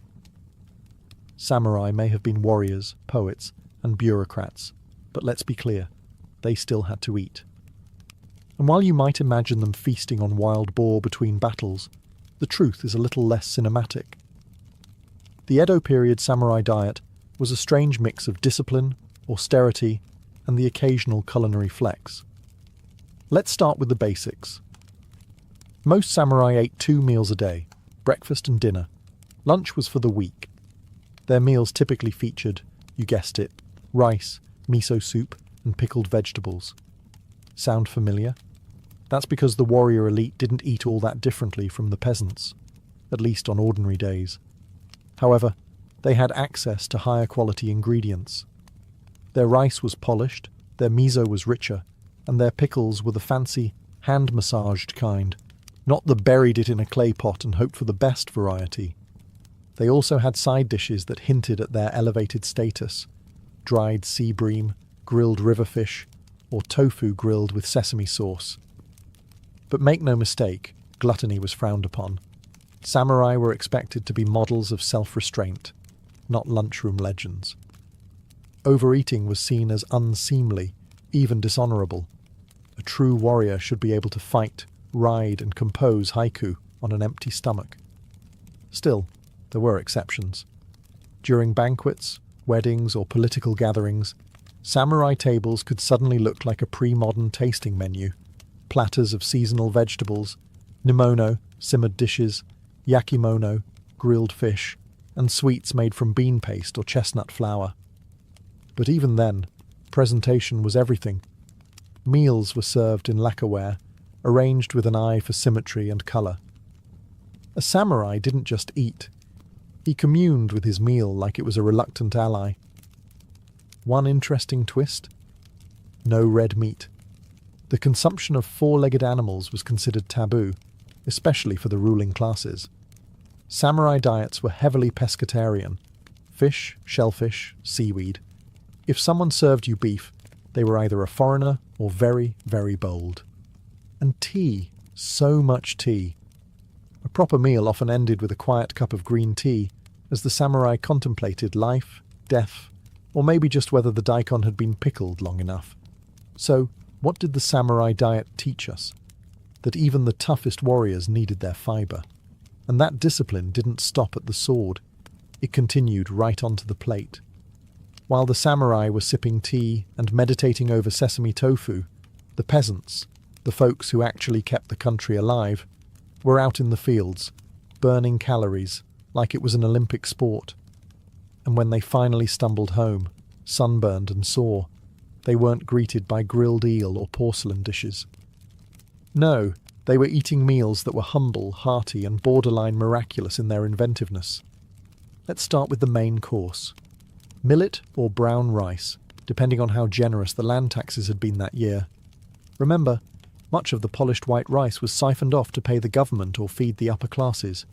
Samurai may have been warriors, poets, and bureaucrats, but let's be clear, they still had to eat. And while you might imagine them feasting on wild boar between battles, the truth is a little less cinematic. The Edo period samurai diet was a strange mix of discipline, austerity, and the occasional culinary flex. Let's start with the basics. Most samurai ate 2 meals a day, breakfast and dinner. Lunch was for the weak. Their meals typically featured, you guessed it, rice, miso soup, and pickled vegetables. Sound familiar? That's because the warrior elite didn't eat all that differently from the peasants, at least on ordinary days. However, they had access to higher quality ingredients. Their rice was polished, their miso was richer, and their pickles were the fancy, hand-massaged kind, not the buried it in a clay pot and hope for the best variety. They also had side dishes that hinted at their elevated status: dried sea bream, grilled river fish, or tofu grilled with sesame sauce. But make no mistake, gluttony was frowned upon. Samurai were expected to be models of self-restraint, not lunchroom legends. Overeating was seen as unseemly, even dishonourable. A true warrior should be able to fight, ride, and compose haiku on an empty stomach. Still, there were exceptions. During banquets, weddings, or political gatherings, samurai tables could suddenly look like a pre-modern tasting menu. Platters of seasonal vegetables, nimono, simmered dishes, yakimono, grilled fish, and sweets made from bean paste or chestnut flour. But even then, presentation was everything. Meals were served in lacquerware, arranged with an eye for symmetry and colour. A samurai didn't just eat. He communed with his meal like it was a reluctant ally. One interesting twist: no red meat. The consumption of 4-legged animals was considered taboo, especially for the ruling classes. Samurai diets were heavily pescatarian: fish, shellfish, seaweed. If someone served you beef, they were either a foreigner or very, very bold. And tea, so much tea. A proper meal often ended with a quiet cup of green tea, as the samurai contemplated life, death, or maybe just whether the daikon had been pickled long enough. So, what did the samurai diet teach us? That even the toughest warriors needed their fibre. And that discipline didn't stop at the sword. It continued right onto the plate. While the samurai were sipping tea and meditating over sesame tofu, the peasants, the folks who actually kept the country alive, were out in the fields, burning calories like it was an Olympic sport. And when they finally stumbled home, sunburned and sore, they weren't greeted by grilled eel or porcelain dishes. No, they were eating meals that were humble, hearty, and borderline miraculous in their inventiveness. Let's start with the main course. Millet or brown rice, depending on how generous the land taxes had been that year. Remember, much of the polished white rice was siphoned off to pay the government or feed the upper classes.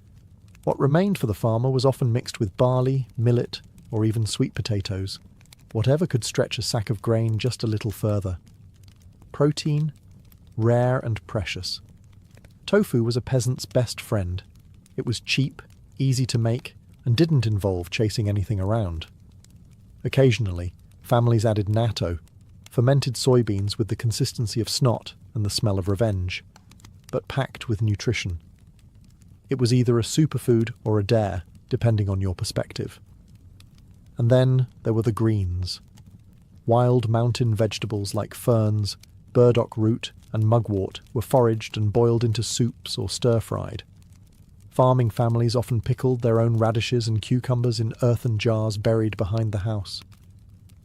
What remained for the farmer was often mixed with barley, millet, or even sweet potatoes. Whatever could stretch a sack of grain just a little further. Protein, rare and precious. Tofu was a peasant's best friend. It was cheap, easy to make, and didn't involve chasing anything around. Occasionally, families added natto, fermented soybeans with the consistency of snot and the smell of revenge, but packed with nutrition. It was either a superfood or a dare, depending on your perspective. And then there were the greens. Wild mountain vegetables like ferns, burdock root, and mugwort were foraged and boiled into soups or stir-fried. Farming families often pickled their own radishes and cucumbers in earthen jars buried behind the house.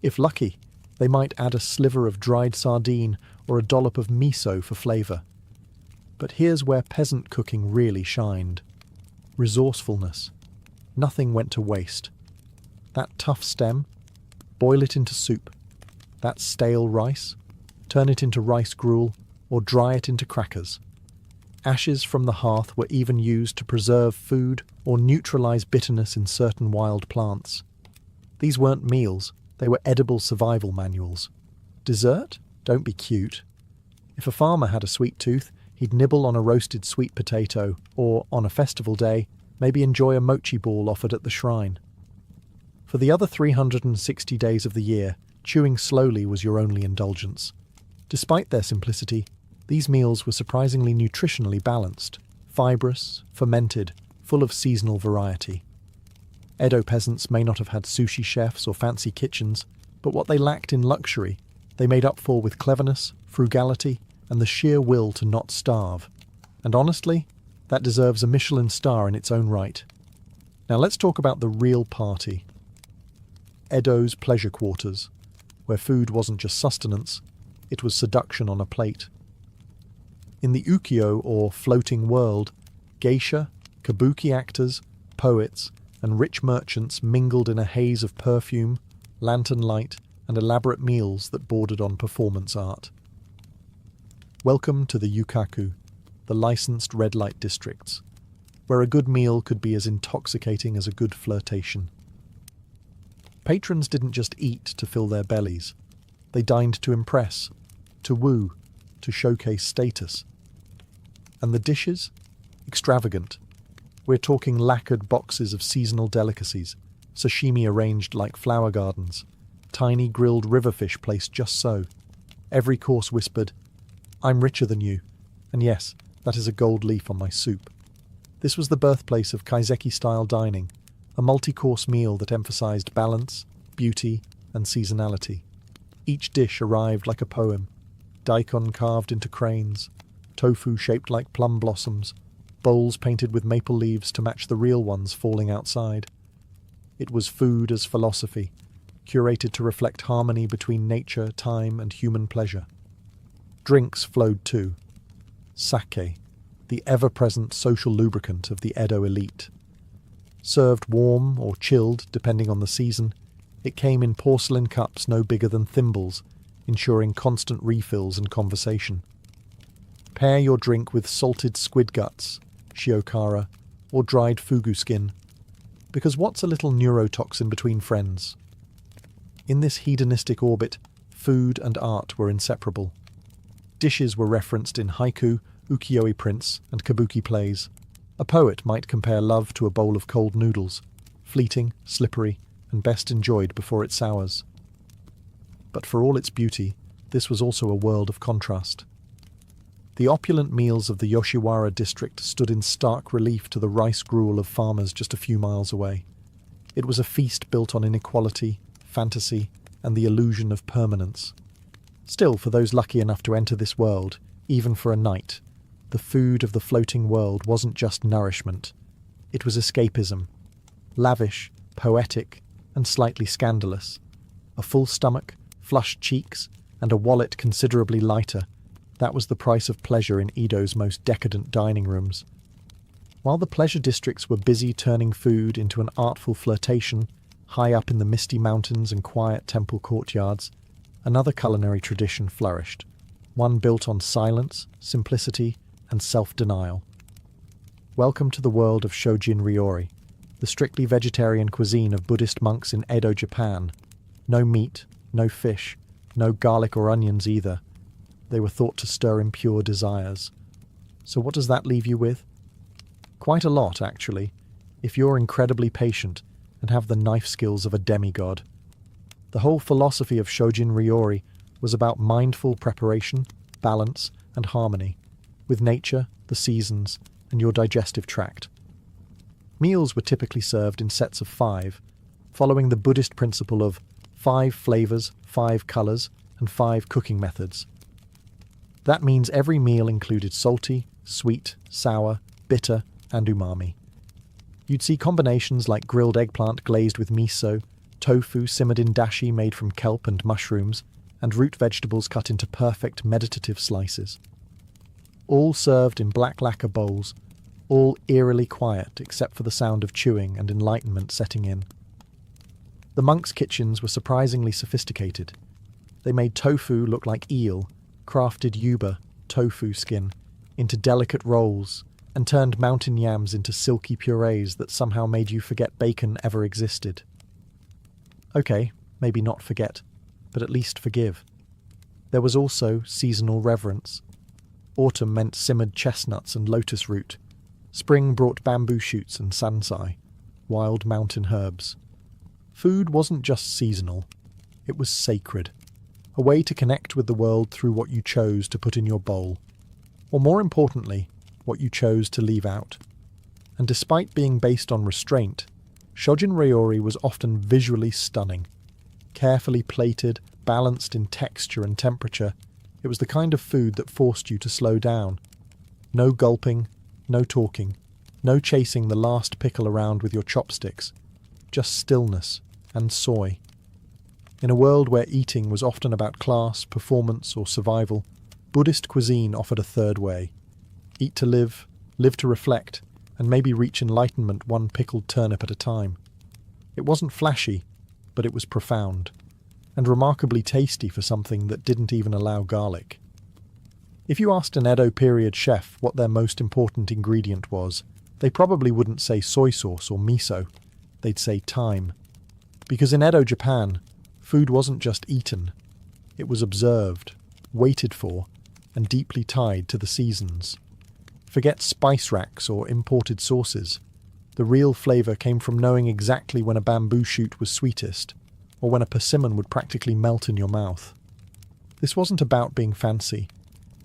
If lucky, they might add a sliver of dried sardine or a dollop of miso for flavour. But here's where peasant cooking really shined. Resourcefulness. Nothing went to waste. That tough stem, boil it into soup. That stale rice, turn it into rice gruel or dry it into crackers. Ashes from the hearth were even used to preserve food or neutralise bitterness in certain wild plants. These weren't meals, they were edible survival manuals. Dessert? Don't be cute. If a farmer had a sweet tooth, he'd nibble on a roasted sweet potato or, on a festival day, maybe enjoy a mochi ball offered at the shrine. For the other 360 days of the year, chewing slowly was your only indulgence. Despite their simplicity, these meals were surprisingly nutritionally balanced, fibrous, fermented, full of seasonal variety. Edo peasants may not have had sushi chefs or fancy kitchens, but what they lacked in luxury, they made up for with cleverness, frugality, and the sheer will to not starve. And honestly, that deserves a Michelin star in its own right. Now let's talk about the real party. Edo's pleasure quarters, where food wasn't just sustenance, it was seduction on a plate. In the ukiyo, or floating world, geisha, kabuki actors, poets, and rich merchants mingled in a haze of perfume, lantern light, and elaborate meals that bordered on performance art. Welcome to the yukaku, the licensed red light districts, where a good meal could be as intoxicating as a good flirtation. Patrons didn't just eat to fill their bellies. They dined to impress, to woo, to showcase status. And the dishes? Extravagant. We're talking lacquered boxes of seasonal delicacies, sashimi arranged like flower gardens, tiny grilled riverfish placed just so. Every course whispered, "I'm richer than you, and yes, that is a gold leaf on my soup." This was the birthplace of kaiseki-style dining, a multi-course meal that emphasized balance, beauty, and seasonality. Each dish arrived like a poem, daikon carved into cranes, tofu shaped like plum blossoms, bowls painted with maple leaves to match the real ones falling outside. It was food as philosophy, curated to reflect harmony between nature, time, and human pleasure. Drinks flowed too. Sake, the ever-present social lubricant of the Edo elite. Served warm or chilled, depending on the season, it came in porcelain cups no bigger than thimbles, ensuring constant refills and conversation. Pair your drink with salted squid guts, shiokara, or dried fugu skin, because what's a little neurotoxin between friends? In this hedonistic orbit, food and art were inseparable. Dishes were referenced in haiku, ukiyo-e prints, and kabuki plays. A poet might compare love to a bowl of cold noodles, fleeting, slippery, and best enjoyed before it sours. But for all its beauty, this was also a world of contrast. The opulent meals of the Yoshiwara district stood in stark relief to the rice gruel of farmers just a few miles away. It was a feast built on inequality, fantasy, and the illusion of permanence. Still, for those lucky enough to enter this world, even for a night, the food of the floating world wasn't just nourishment. It was escapism. Lavish, poetic, and slightly scandalous. A full stomach, flushed cheeks, and a wallet considerably lighter. That was the price of pleasure in Edo's most decadent dining rooms. While the pleasure districts were busy turning food into an artful flirtation, high up in the misty mountains and quiet temple courtyards, another culinary tradition flourished, one built on silence, simplicity, and self-denial. Welcome to the world of Shojin Ryori, the strictly vegetarian cuisine of Buddhist monks in Edo, Japan. No meat, no fish, no garlic or onions either. They were thought to stir impure desires. So what does that leave you with? Quite a lot, actually, if you're incredibly patient and have the knife skills of a demigod. The whole philosophy of Shojin Ryori was about mindful preparation, balance, and harmony, with nature, the seasons, and your digestive tract. Meals were typically served in sets of 5, following the Buddhist principle of 5 flavors, 5 colors, and 5 cooking methods. That means every meal included salty, sweet, sour, bitter, and umami. You'd see combinations like grilled eggplant glazed with miso, tofu simmered in dashi made from kelp and mushrooms, and root vegetables cut into perfect meditative slices. All served in black lacquer bowls, all eerily quiet except for the sound of chewing and enlightenment setting in. The monks' kitchens were surprisingly sophisticated. They made tofu look like eel, crafted yuba, tofu skin, into delicate rolls, and turned mountain yams into silky purees that somehow made you forget bacon ever existed. Okay, maybe not forget, but at least forgive. There was also seasonal reverence. Autumn meant simmered chestnuts and lotus root. Spring brought bamboo shoots and sansai, wild mountain herbs. Food wasn't just seasonal, it was sacred, a way to connect with the world through what you chose to put in your bowl, or more importantly, what you chose to leave out. And despite being based on restraint, Shojin Ryori was often visually stunning. Carefully plated, balanced in texture and temperature, it was the kind of food that forced you to slow down. No gulping, no talking, no chasing the last pickle around with your chopsticks, just stillness and soy. In a world where eating was often about class, performance, or survival, Buddhist cuisine offered a third way. Eat to live to reflect, and maybe reach enlightenment one pickled turnip at a time. It wasn't flashy, but it was profound, and remarkably tasty for something that didn't even allow garlic. If you asked an Edo period chef what their most important ingredient was, they probably wouldn't say soy sauce or miso, they'd say thyme. Because in Edo Japan, food wasn't just eaten, it was observed, waited for, and deeply tied to the seasons. Forget spice racks or imported sauces. The real flavour came from knowing exactly when a bamboo shoot was sweetest, or when a persimmon would practically melt in your mouth. This wasn't about being fancy.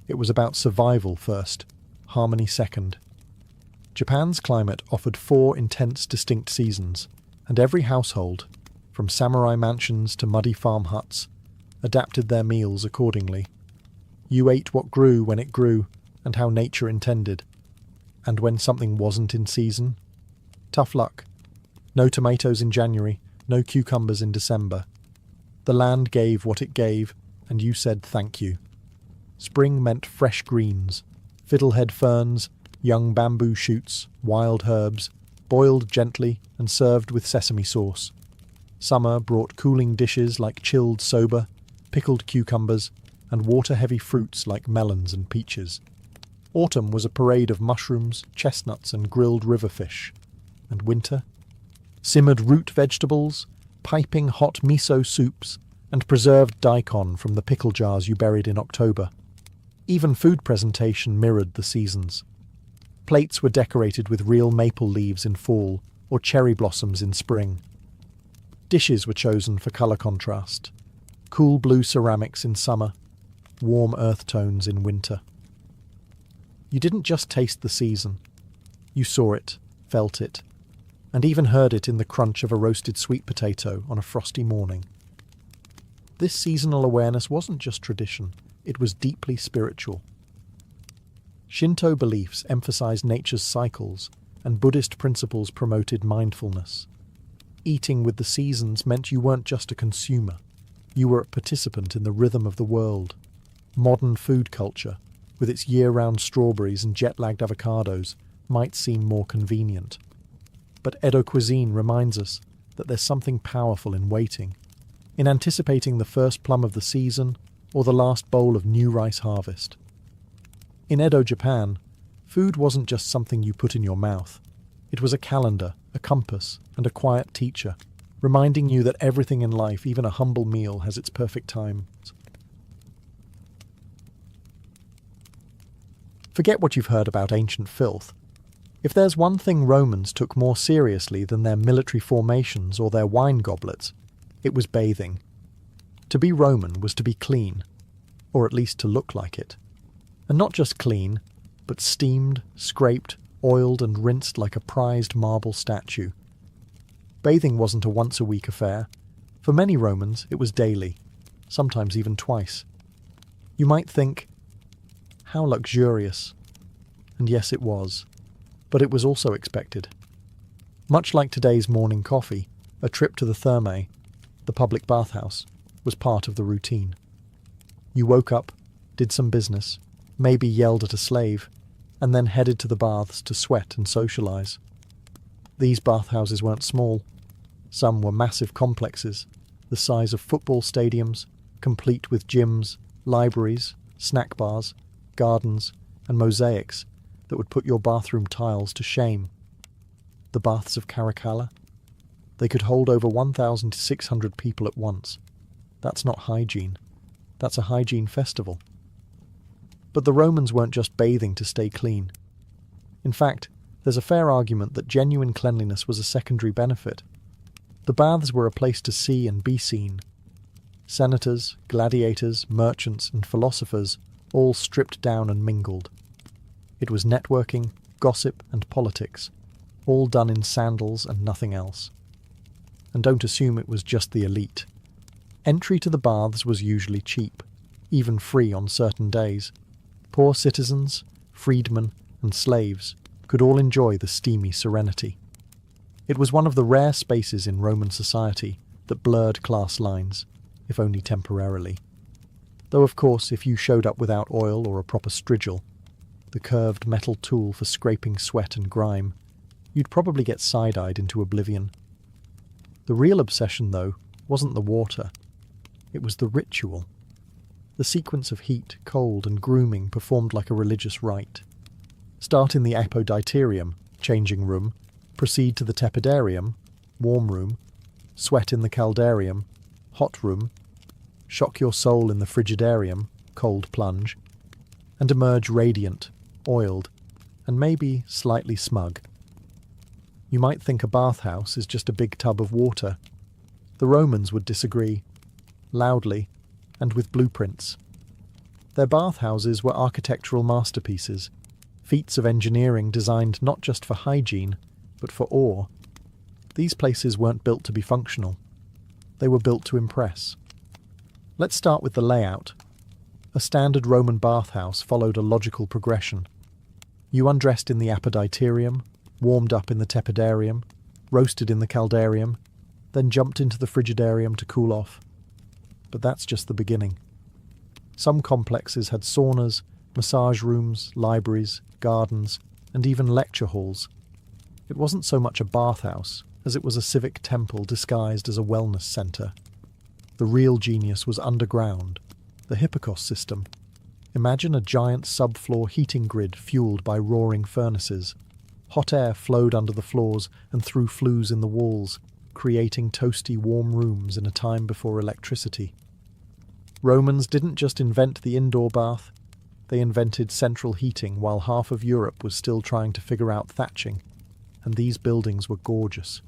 It was about survival first, harmony second. Japan's climate offered 4 intense distinct seasons, and every household, from samurai mansions to muddy farm huts, adapted their meals accordingly. You ate what grew when it grew, and how nature intended. And when something wasn't in season, tough luck. No tomatoes in January, no cucumbers in December. The land gave what it gave, and you said thank you. Spring meant fresh greens, fiddlehead ferns, young bamboo shoots, wild herbs, boiled gently and served with sesame sauce. Summer brought cooling dishes like chilled soba, pickled cucumbers, and water-heavy fruits like melons and peaches. Autumn was a parade of mushrooms, chestnuts, and grilled river fish. And winter? Simmered root vegetables, piping hot miso soups, and preserved daikon from the pickle jars you buried in October. Even food presentation mirrored the seasons. Plates were decorated with real maple leaves in fall, or cherry blossoms in spring. Dishes were chosen for colour contrast. Cool blue ceramics in summer, warm earth tones in winter. You didn't just taste the season. You saw it, felt it, and even heard it in the crunch of a roasted sweet potato on a frosty morning. This seasonal awareness wasn't just tradition, it was deeply spiritual. Shinto beliefs emphasized nature's cycles, and Buddhist principles promoted mindfulness. Eating with the seasons meant you weren't just a consumer, you were a participant in the rhythm of the world. Modern food culture, with its year-round strawberries and jet-lagged avocados, might seem more convenient. But Edo cuisine reminds us that there's something powerful in waiting, in anticipating the first plum of the season or the last bowl of new rice harvest. In Edo Japan, food wasn't just something you put in your mouth. It was a calendar, a compass, and a quiet teacher, reminding you that everything in life, even a humble meal, has its perfect time. Forget what you've heard about ancient filth. If there's one thing Romans took more seriously than their military formations or their wine goblets, it was bathing. To be Roman was to be clean, or at least to look like it. And not just clean, but steamed, scraped, oiled and rinsed like a prized marble statue. Bathing wasn't a once-a-week affair. For many Romans, it was daily, sometimes even twice. You might think, How luxurious. And yes, it was. But it was also expected. Much like today's morning coffee, a trip to the thermae, the public bathhouse, was part of the routine. You woke up, did some business, maybe yelled at a slave, and then headed to the baths to sweat and socialise. These bathhouses weren't small. Some were massive complexes, the size of football stadiums, complete with gyms, libraries, snack bars, gardens, and mosaics that would put your bathroom tiles to shame. The baths of Caracalla? They could hold over 1,600 people at once. That's not hygiene. That's a hygiene festival. But the Romans weren't just bathing to stay clean. In fact, there's a fair argument that genuine cleanliness was a secondary benefit. The baths were a place to see and be seen. Senators, gladiators, merchants, and philosophers all stripped down and mingled. It was networking, gossip, and politics, all done in sandals and nothing else. And don't assume it was just the elite. Entry to the baths was usually cheap, even free on certain days. Poor citizens, freedmen, and slaves could all enjoy the steamy serenity. It was one of the rare spaces in Roman society that blurred class lines, if only temporarily. Though of course, if you showed up without oil or a proper strigil, the curved metal tool for scraping sweat and grime, you'd probably get side-eyed into oblivion. The real obsession, though, wasn't the water. It was the ritual. The sequence of heat, cold, and grooming performed like a religious rite. Start in the apoditerium, changing room, proceed to the tepidarium, warm room, sweat in the caldarium, hot room, shock your soul in the frigidarium, cold plunge, and emerge radiant, oiled, and maybe slightly smug. You might think a bathhouse is just a big tub of water. The Romans would disagree, loudly, and with blueprints. Their bathhouses were architectural masterpieces, feats of engineering designed not just for hygiene, but for awe. These places weren't built to be functional. They were built to impress. Let's start with the layout. A standard Roman bathhouse followed a logical progression. You undressed in the apoditerium, warmed up in the tepidarium, roasted in the caldarium, then jumped into the frigidarium to cool off. But that's just the beginning. Some complexes had saunas, massage rooms, libraries, gardens, and even lecture halls. It wasn't so much a bathhouse as it was a civic temple disguised as a wellness centre. The real genius was underground, the Hippocos system. Imagine a giant subfloor heating grid fueled by roaring furnaces. Hot air flowed under the floors and through flues in the walls, creating toasty warm rooms in a time before electricity. Romans didn't just invent the indoor bath, they invented central heating while half of Europe was still trying to figure out thatching, and these buildings were gorgeous.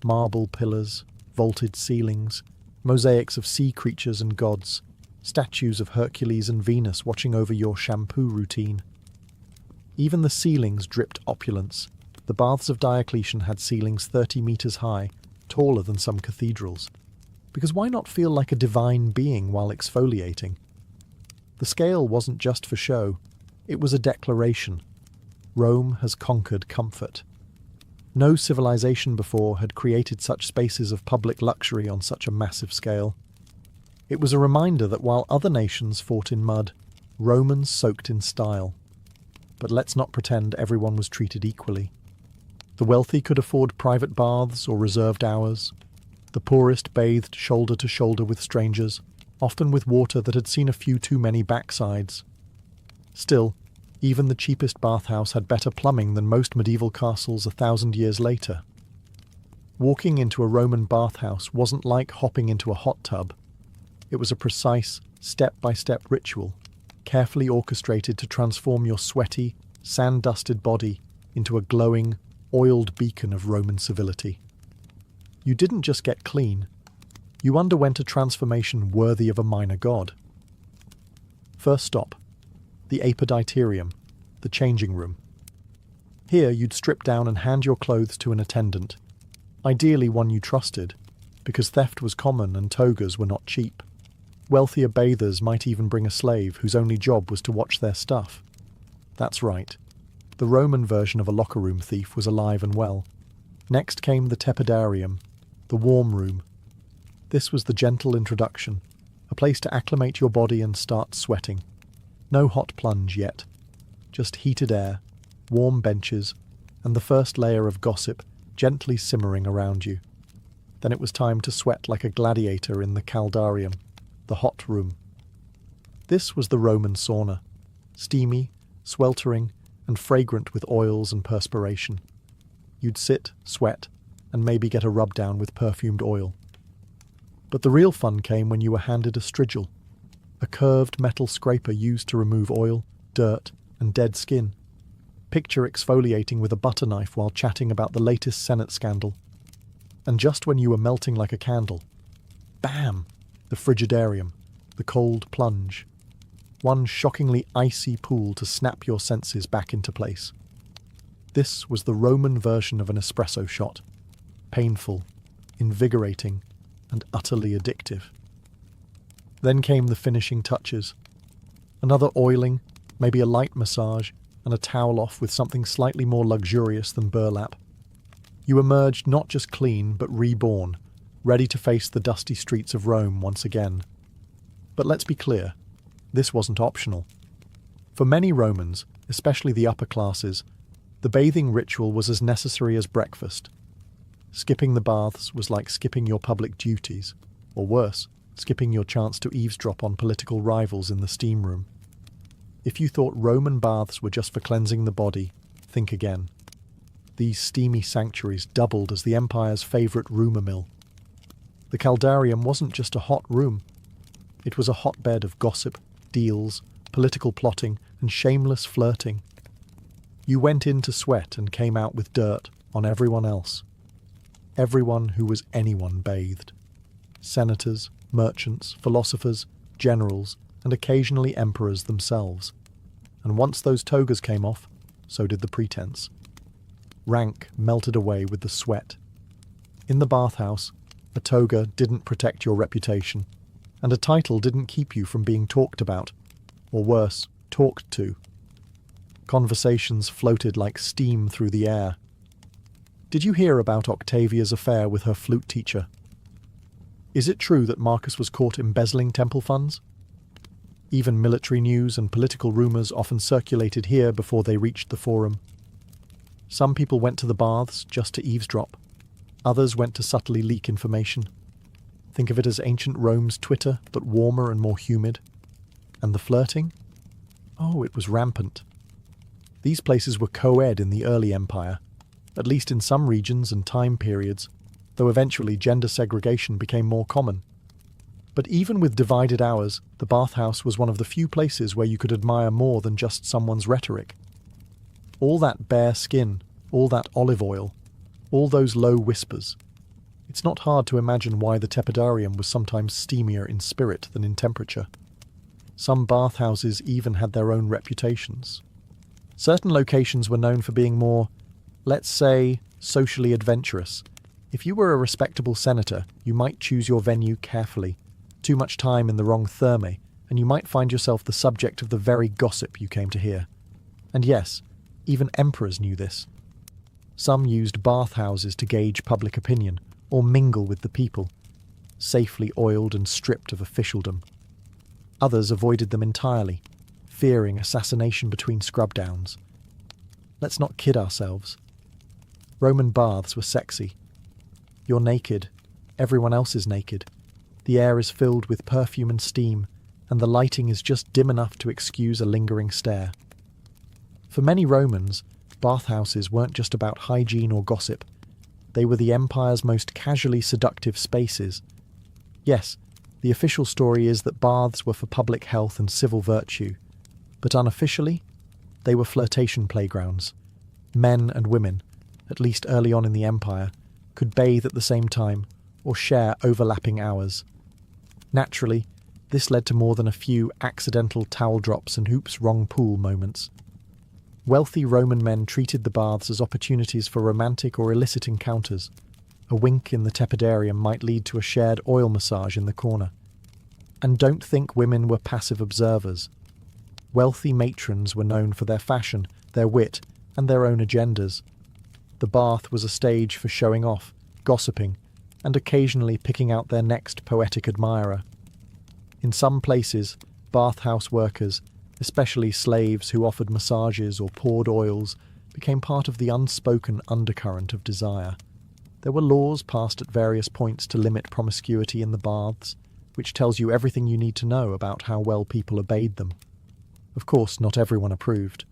Marble pillars, vaulted ceilings, mosaics of sea creatures and gods, statues of Hercules and Venus watching over your shampoo routine. Even the ceilings dripped opulence. The baths of Diocletian had ceilings 30 metres high, taller than some cathedrals. Because why not feel like a divine being while exfoliating? The scale wasn't just for show, it was a declaration. Rome has conquered comfort. No civilization before had created such spaces of public luxury on such a massive scale. It was a reminder that while other nations fought in mud, Romans soaked in style. But let's not pretend everyone was treated equally. The wealthy could afford private baths or reserved hours. The poorest bathed shoulder to shoulder with strangers, often with water that had seen a few too many backsides. Still, even the cheapest bathhouse had better plumbing than most medieval castles 1,000 years later. Walking into a Roman bathhouse wasn't like hopping into a hot tub. It was a precise, step-by-step ritual, carefully orchestrated to transform your sweaty, sand-dusted body into a glowing, oiled beacon of Roman civility. You didn't just get clean, you underwent a transformation worthy of a minor god. First stop, the apoditerium, the changing room. Here you'd strip down and hand your clothes to an attendant, ideally one you trusted, because theft was common and togas were not cheap. Wealthier bathers might even bring a slave whose only job was to watch their stuff. That's right. The Roman version of a locker room thief was alive and well. Next came the tepidarium, the warm room. This was the gentle introduction, a place to acclimate your body and start sweating. No hot plunge yet, just heated air, warm benches, and the first layer of gossip gently simmering around you. Then it was time to sweat like a gladiator in the caldarium, the hot room. This was the Roman sauna, steamy, sweltering, and fragrant with oils and perspiration. You'd sit, sweat, and maybe get a rub down with perfumed oil. But the real fun came when you were handed a strigil, a curved metal scraper used to remove oil, dirt, and dead skin. Picture exfoliating with a butter knife while chatting about the latest Senate scandal. And just when you were melting like a candle, bam! The frigidarium, the cold plunge. One shockingly icy pool to snap your senses back into place. This was the Roman version of an espresso shot. Painful, invigorating, and utterly addictive. Then came the finishing touches. Another oiling, maybe a light massage, and a towel off with something slightly more luxurious than burlap. You emerged not just clean, but reborn, ready to face the dusty streets of Rome once again. But let's be clear, this wasn't optional. For many Romans, especially the upper classes, the bathing ritual was as necessary as breakfast. Skipping the baths was like skipping your public duties, or worse, skipping your chance to eavesdrop on political rivals in the steam room. If you thought Roman baths were just for cleansing the body, think again. These steamy sanctuaries doubled as the empire's favourite rumour mill. The caldarium wasn't just a hot room. It was a hotbed of gossip, deals, political plotting, and shameless flirting. You went in to sweat and came out with dirt on everyone else. Everyone who was anyone bathed. Senators, merchants, philosophers, generals, and occasionally emperors themselves. And once those togas came off, so did the pretense. Rank melted away with the sweat. In the bathhouse, a toga didn't protect your reputation, and a title didn't keep you from being talked about, or worse, talked to. Conversations floated like steam through the air. Did you hear about Octavia's affair with her flute teacher? Is it true that Marcus was caught embezzling temple funds? Even military news and political rumours often circulated here before they reached the forum. Some people went to the baths just to eavesdrop. Others went to subtly leak information. Think of it as ancient Rome's Twitter, but warmer and more humid. And the flirting? Oh, it was rampant. These places were co-ed in the early empire, at least in some regions and time periods, though eventually gender segregation became more common. But even with divided hours, the bathhouse was one of the few places where you could admire more than just someone's rhetoric. All that bare skin, all that olive oil, all those low whispers. It's not hard to imagine why the tepidarium was sometimes steamier in spirit than in temperature. Some bathhouses even had their own reputations. Certain locations were known for being more, let's say, socially adventurous. If you were a respectable senator, you might choose your venue carefully. Too much time in the wrong therme, and you might find yourself the subject of the very gossip you came to hear. And yes, even emperors knew this. Some used bathhouses to gauge public opinion, or mingle with the people, safely oiled and stripped of officialdom. Others avoided them entirely, fearing assassination between scrub-downs. Let's not kid ourselves. Roman baths were sexy. You're naked. Everyone else is naked. The air is filled with perfume and steam, and the lighting is just dim enough to excuse a lingering stare. For many Romans, bathhouses weren't just about hygiene or gossip. They were the empire's most casually seductive spaces. Yes, the official story is that baths were for public health and civil virtue, but unofficially, they were flirtation playgrounds. Men and women, at least early on in the empire, could bathe at the same time or share overlapping hours. Naturally, this led to more than a few accidental towel drops and oops wrong pool moments. Wealthy Roman men treated the baths as opportunities for romantic or illicit encounters. A wink in the tepidarium might lead to a shared oil massage in the corner. And don't think women were passive observers. Wealthy matrons were known for their fashion, their wit, and their own agendas. The bath was a stage for showing off, gossiping, and occasionally picking out their next poetic admirer. In some places, bathhouse workers, especially slaves who offered massages or poured oils, became part of the unspoken undercurrent of desire. There were laws passed at various points to limit promiscuity in the baths, which tells you everything you need to know about how well people obeyed them. Of course, not everyone approved.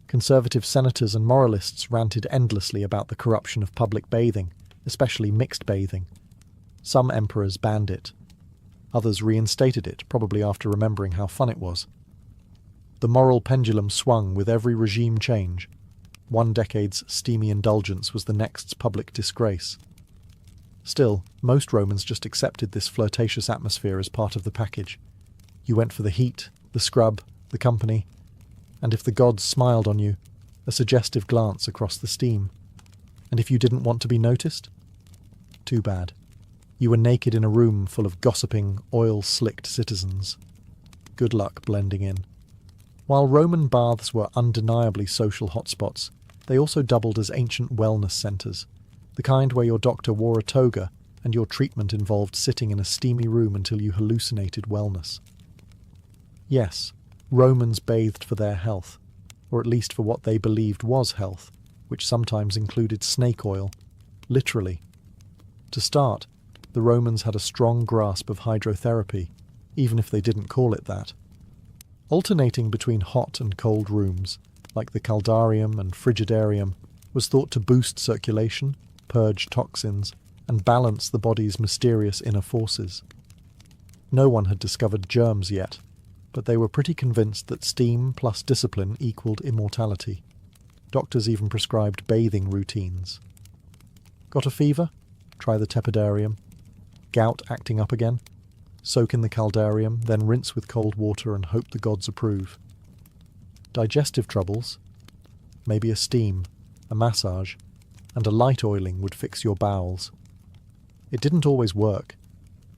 Conservative senators and moralists ranted endlessly about the corruption of public bathing, especially mixed bathing. Some emperors banned it. Others reinstated it, probably after remembering how fun it was. The moral pendulum swung with every regime change. One decade's steamy indulgence was the next's public disgrace. Still, most Romans just accepted this flirtatious atmosphere as part of the package. You went for the heat, the scrub, the company, and if the gods smiled on you, a suggestive glance across the steam. And if you didn't want to be noticed? Too bad. You were naked in a room full of gossiping, oil-slicked citizens. Good luck blending in. While Roman baths were undeniably social hotspots, they also doubled as ancient wellness centres, the kind where your doctor wore a toga and your treatment involved sitting in a steamy room until you hallucinated wellness. Yes, Romans bathed for their health, or at least for what they believed was health, which sometimes included snake oil, literally. To start, the Romans had a strong grasp of hydrotherapy, even if they didn't call it that. Alternating between hot and cold rooms, like the caldarium and frigidarium, was thought to boost circulation, purge toxins, and balance the body's mysterious inner forces. No one had discovered germs yet, but they were pretty convinced that steam plus discipline equaled immortality. Doctors even prescribed bathing routines. Got a fever? Try the tepidarium. Gout acting up again? Soak in the caldarium, then rinse with cold water and hope the gods approve. Digestive troubles? Maybe a steam, a massage, and a light oiling would fix your bowels. It didn't always work,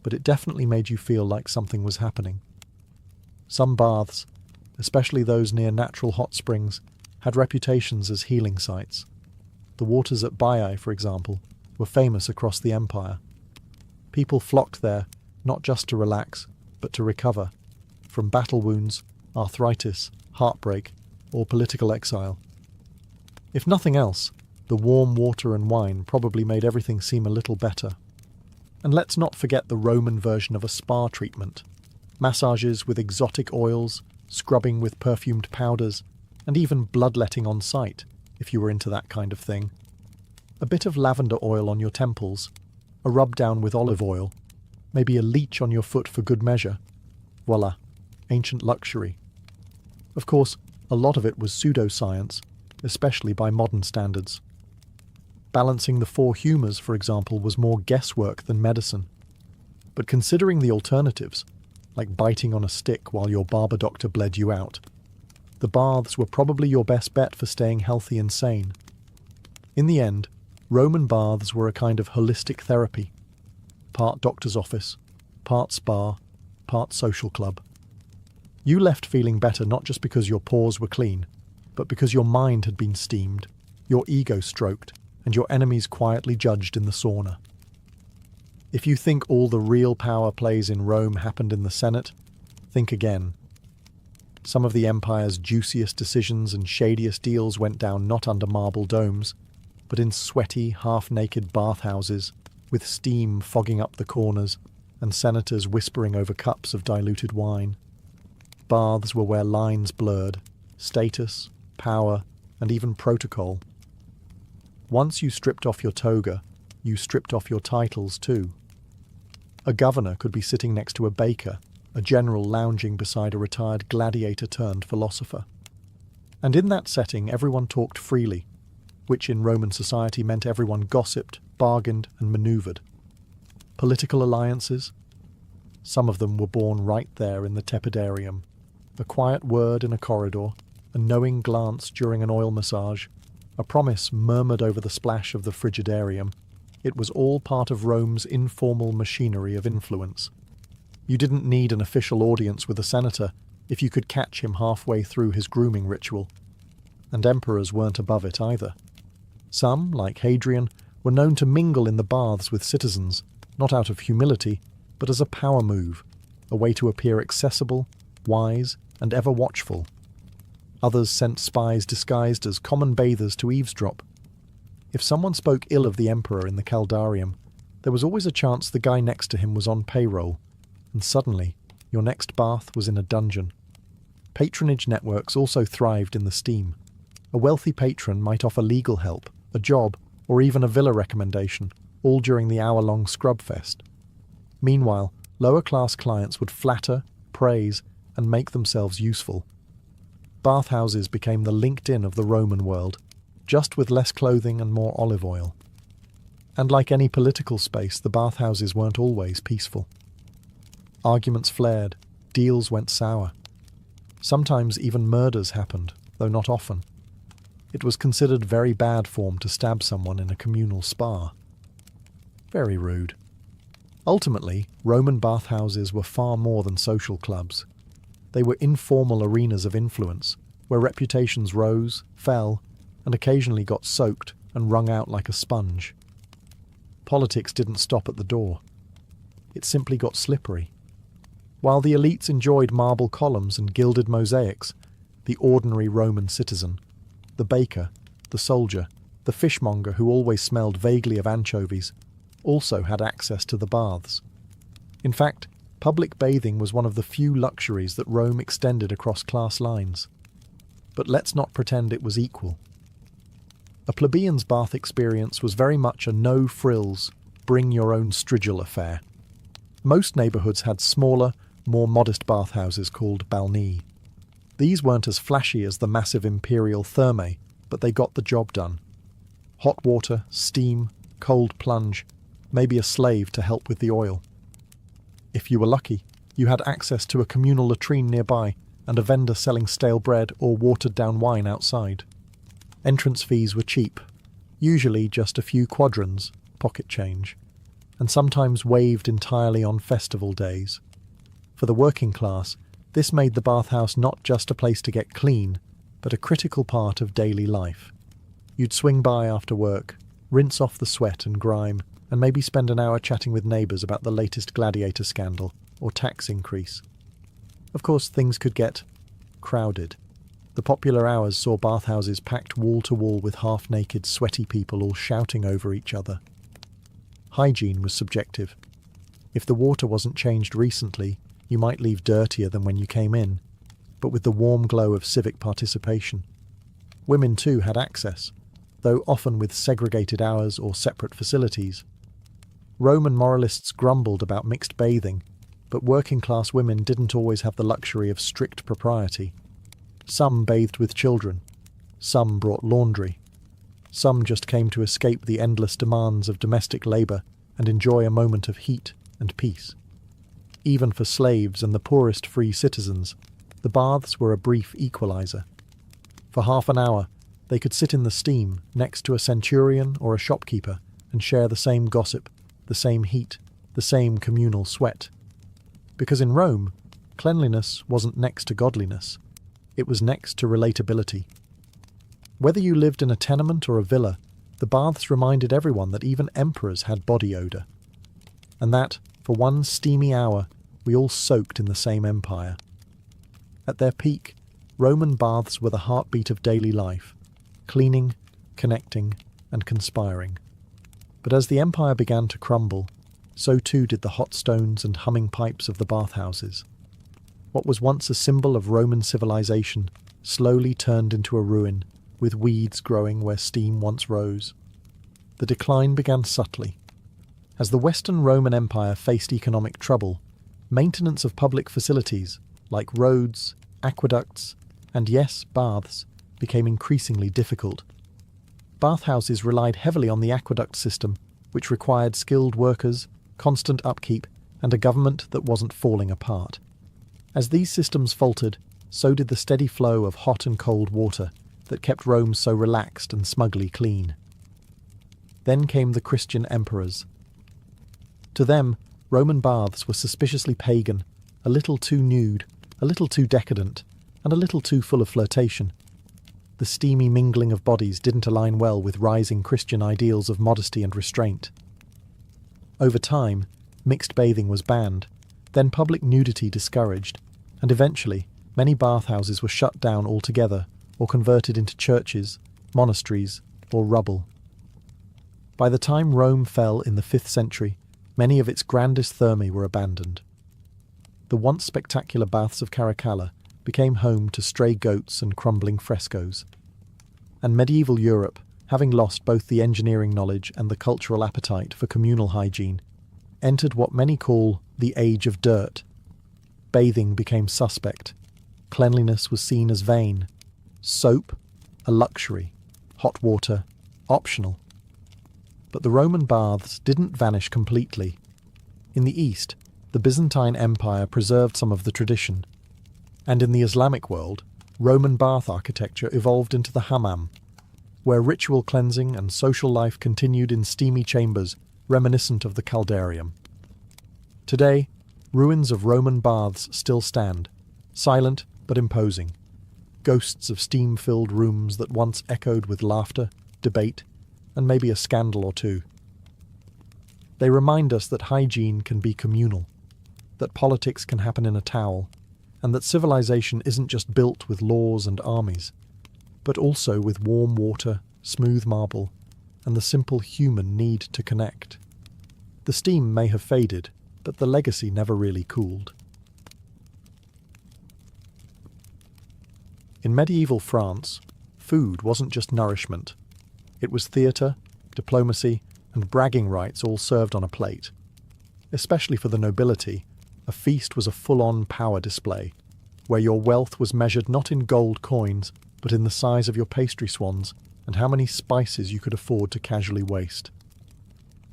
but it definitely made you feel like something was happening. Some baths, especially those near natural hot springs, had reputations as healing sites. The waters at Baiae, for example, were famous across the empire. People flocked there, not just to relax, but to recover, from battle wounds, arthritis, heartbreak, or political exile. If nothing else, the warm water and wine probably made everything seem a little better. And let's not forget the Roman version of a spa treatment. Massages with exotic oils, scrubbing with perfumed powders, and even bloodletting on site, if you were into that kind of thing. A bit of lavender oil on your temples, a rub down with olive oil, maybe a leech on your foot for good measure. Voila, ancient luxury. Of course, a lot of it was pseudoscience, especially by modern standards. Balancing the four humours, for example, was more guesswork than medicine. But considering the alternatives, like biting on a stick while your barber doctor bled you out, the baths were probably your best bet for staying healthy and sane. In the end, Roman baths were a kind of holistic therapy. Part doctor's office, part spa, part social club. You left feeling better not just because your pores were clean, but because your mind had been steamed, your ego stroked, and your enemies quietly judged in the sauna. If you think all the real power plays in Rome happened in the Senate, think again. Some of the empire's juiciest decisions and shadiest deals went down not under marble domes, but in sweaty, half-naked bathhouses, with steam fogging up the corners, and senators whispering over cups of diluted wine. Baths were where lines blurred, status, power, and even protocol. Once you stripped off your toga, you stripped off your titles too. A governor could be sitting next to a baker, a general lounging beside a retired gladiator-turned-philosopher. And in that setting everyone talked freely, which in Roman society meant everyone gossiped, bargained, and manoeuvred. Political alliances? Some of them were born right there in the tepidarium. A quiet word in a corridor, a knowing glance during an oil massage, a promise murmured over the splash of the frigidarium. It was all part of Rome's informal machinery of influence. You didn't need an official audience with a senator if you could catch him halfway through his grooming ritual. And emperors weren't above it either. Some, like Hadrian, were known to mingle in the baths with citizens, not out of humility, but as a power move, a way to appear accessible, wise, and ever watchful. Others sent spies disguised as common bathers to eavesdrop. If someone spoke ill of the emperor in the caldarium, there was always a chance the guy next to him was on payroll, and suddenly your next bath was in a dungeon. Patronage networks also thrived in the steam. A wealthy patron might offer legal help, a job, or even a villa recommendation, all during the hour-long scrub fest. Meanwhile, lower-class clients would flatter, praise, and make themselves useful. Bathhouses became the LinkedIn of the Roman world, just with less clothing and more olive oil. And like any political space, the bathhouses weren't always peaceful. Arguments flared, deals went sour. Sometimes even murders happened, though not often. It was considered very bad form to stab someone in a communal spa. Very rude. Ultimately, Roman bathhouses were far more than social clubs. They were informal arenas of influence, where reputations rose, fell, and occasionally got soaked and wrung out like a sponge. Politics didn't stop at the door. It simply got slippery. While the elites enjoyed marble columns and gilded mosaics, the ordinary Roman citizen, the baker, the soldier, the fishmonger who always smelled vaguely of anchovies, also had access to the baths. In fact, public bathing was one of the few luxuries that Rome extended across class lines. But let's not pretend it was equal. A plebeian's bath experience was very much a no-frills, bring-your-own-strigil affair. Most neighbourhoods had smaller, more modest bathhouses called balnei. These weren't as flashy as the massive imperial thermae, but they got the job done. Hot water, steam, cold plunge, maybe a slave to help with the oil. If you were lucky, you had access to a communal latrine nearby and a vendor selling stale bread or watered-down wine outside. Entrance fees were cheap, usually just a few quadrans, pocket change, and sometimes waived entirely on festival days. For the working class, this made the bathhouse not just a place to get clean, but a critical part of daily life. You'd swing by after work, rinse off the sweat and grime, and maybe spend an hour chatting with neighbours about the latest gladiator scandal or tax increase. Of course, things could get crowded. The popular hours saw bathhouses packed wall to wall with half-naked, sweaty people all shouting over each other. Hygiene was subjective. If the water wasn't changed recently, you might leave dirtier than when you came in, but with the warm glow of civic participation. Women too had access, though often with segregated hours or separate facilities. Roman moralists grumbled about mixed bathing, but working-class women didn't always have the luxury of strict propriety. Some bathed with children, some brought laundry, some just came to escape the endless demands of domestic labour and enjoy a moment of heat and peace. Even for slaves and the poorest free citizens, the baths were a brief equalizer. For half an hour, they could sit in the steam next to a centurion or a shopkeeper and share the same gossip, the same heat, the same communal sweat. Because in Rome, cleanliness wasn't next to godliness. It was next to relatability. Whether you lived in a tenement or a villa, the baths reminded everyone that even emperors had body odour. And that, for one steamy hour, we all soaked in the same empire. At their peak, Roman baths were the heartbeat of daily life, cleaning, connecting, and conspiring. But as the empire began to crumble, so too did the hot stones and humming pipes of the bathhouses. What was once a symbol of Roman civilization slowly turned into a ruin, with weeds growing where steam once rose. The decline began subtly. As the Western Roman Empire faced economic trouble, maintenance of public facilities, like roads, aqueducts, and yes, baths, became increasingly difficult. Bathhouses relied heavily on the aqueduct system, which required skilled workers, constant upkeep, and a government that wasn't falling apart. As these systems faltered, so did the steady flow of hot and cold water that kept Rome so relaxed and smugly clean. Then came the Christian emperors. To them, Roman baths were suspiciously pagan, a little too nude, a little too decadent, and a little too full of flirtation. The steamy mingling of bodies didn't align well with rising Christian ideals of modesty and restraint. Over time, mixed bathing was banned, then public nudity discouraged, and eventually many bathhouses were shut down altogether or converted into churches, monasteries, or rubble. By the time Rome fell in the 5th century, many of its grandest thermae were abandoned. The once spectacular baths of Caracalla became home to stray goats and crumbling frescoes. And medieval Europe, having lost both the engineering knowledge and the cultural appetite for communal hygiene, entered what many call the Age of Dirt. Bathing became suspect. Cleanliness was seen as vain. Soap, a luxury. Hot water, optional. But the Roman baths didn't vanish completely. In the East, the Byzantine Empire preserved some of the tradition. And in the Islamic world, Roman bath architecture evolved into the hammam, where ritual cleansing and social life continued in steamy chambers reminiscent of the caldarium. Today, ruins of Roman baths still stand, silent but imposing, ghosts of steam-filled rooms that once echoed with laughter, debate, and maybe a scandal or two. They remind us that hygiene can be communal, that politics can happen in a towel, and that civilization isn't just built with laws and armies, but also with warm water, smooth marble, and the simple human need to connect. The steam may have faded, but the legacy never really cooled. In medieval France, food wasn't just nourishment. It was theatre, diplomacy, and bragging rights all served on a plate. Especially for the nobility, a feast was a full-on power display, where your wealth was measured not in gold coins, but in the size of your pastry swans and how many spices you could afford to casually waste.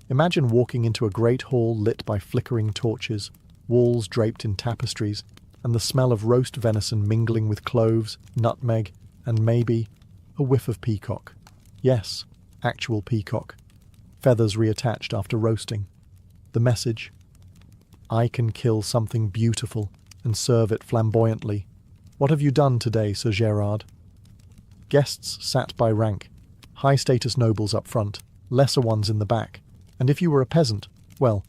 Imagine walking into a great hall lit by flickering torches, walls draped in tapestries, and the smell of roast venison mingling with cloves, nutmeg, and maybe a whiff of peacock. Yes, actual peacock. Feathers reattached after roasting. The message: I can kill something beautiful and serve it flamboyantly. What have you done today, Sir Gerard? Guests sat by rank, high-status nobles up front, lesser ones in the back, and if you were a peasant, well,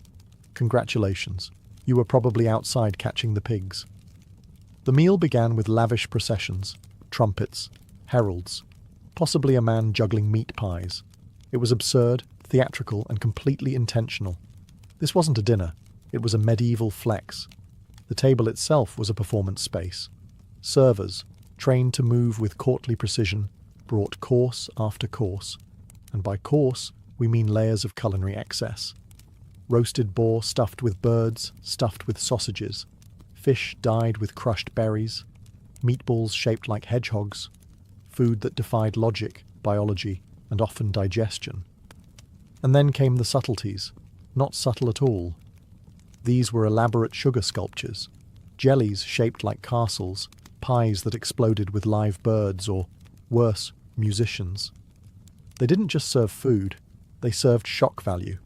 congratulations, you were probably outside catching the pigs. The meal began with lavish processions, trumpets, heralds, possibly a man juggling meat pies. It was absurd, theatrical, and completely intentional. This wasn't a dinner, it was a medieval flex. The table itself was a performance space. Servers, trained to move with courtly precision, brought course after course, and by course we mean layers of culinary excess. Roasted boar stuffed with birds, stuffed with sausages, fish dyed with crushed berries, meatballs shaped like hedgehogs, food that defied logic, biology, and often digestion. And then came the subtleties, not subtle at all. These were elaborate sugar sculptures, jellies shaped like castles, pies that exploded with live birds, or, worse, musicians. They didn't just serve food, they served shock value.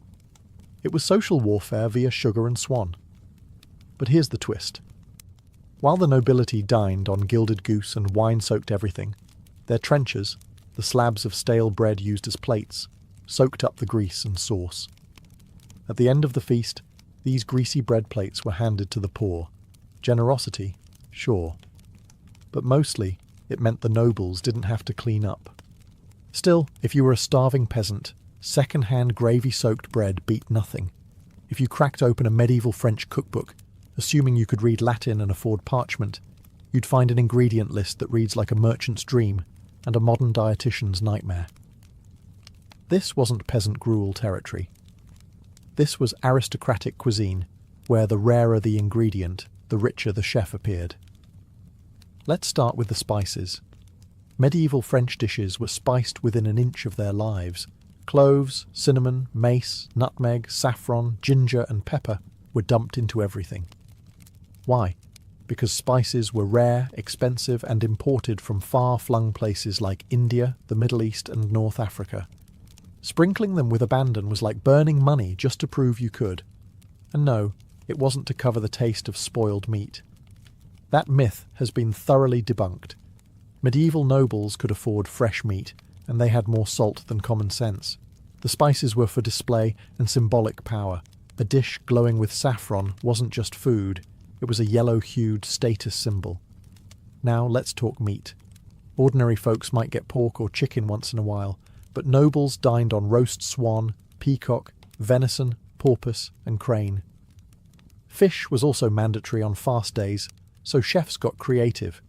It was social warfare via sugar and swan. But here's the twist. While the nobility dined on gilded goose and wine-soaked everything, their trenchers, the slabs of stale bread used as plates, soaked up the grease and sauce. At the end of the feast, these greasy bread plates were handed to the poor. Generosity, sure. But mostly, it meant the nobles didn't have to clean up. Still, if you were a starving peasant, second-hand gravy-soaked bread beat nothing. If you cracked open a medieval French cookbook, assuming you could read Latin and afford parchment, you'd find an ingredient list that reads like a merchant's dream and a modern dietitian's nightmare. This wasn't peasant gruel territory. This was aristocratic cuisine, where the rarer the ingredient, the richer the chef appeared. Let's start with the spices. Medieval French dishes were spiced within an inch of their lives. Cloves, cinnamon, mace, nutmeg, saffron, ginger, and pepper were dumped into everything. Why? Because spices were rare, expensive, and imported from far-flung places like India, the Middle East, and North Africa. Sprinkling them with abandon was like burning money just to prove you could. And no, it wasn't to cover the taste of spoiled meat. That myth has been thoroughly debunked. Medieval nobles could afford fresh meat, and they had more salt than common sense. The spices were for display and symbolic power. A dish glowing with saffron wasn't just food, it was a yellow-hued status symbol. Now let's talk meat. Ordinary folks might get pork or chicken once in a while, but nobles dined on roast swan, peacock, venison, porpoise, and crane. Fish was also mandatory on fast days, so chefs got creative.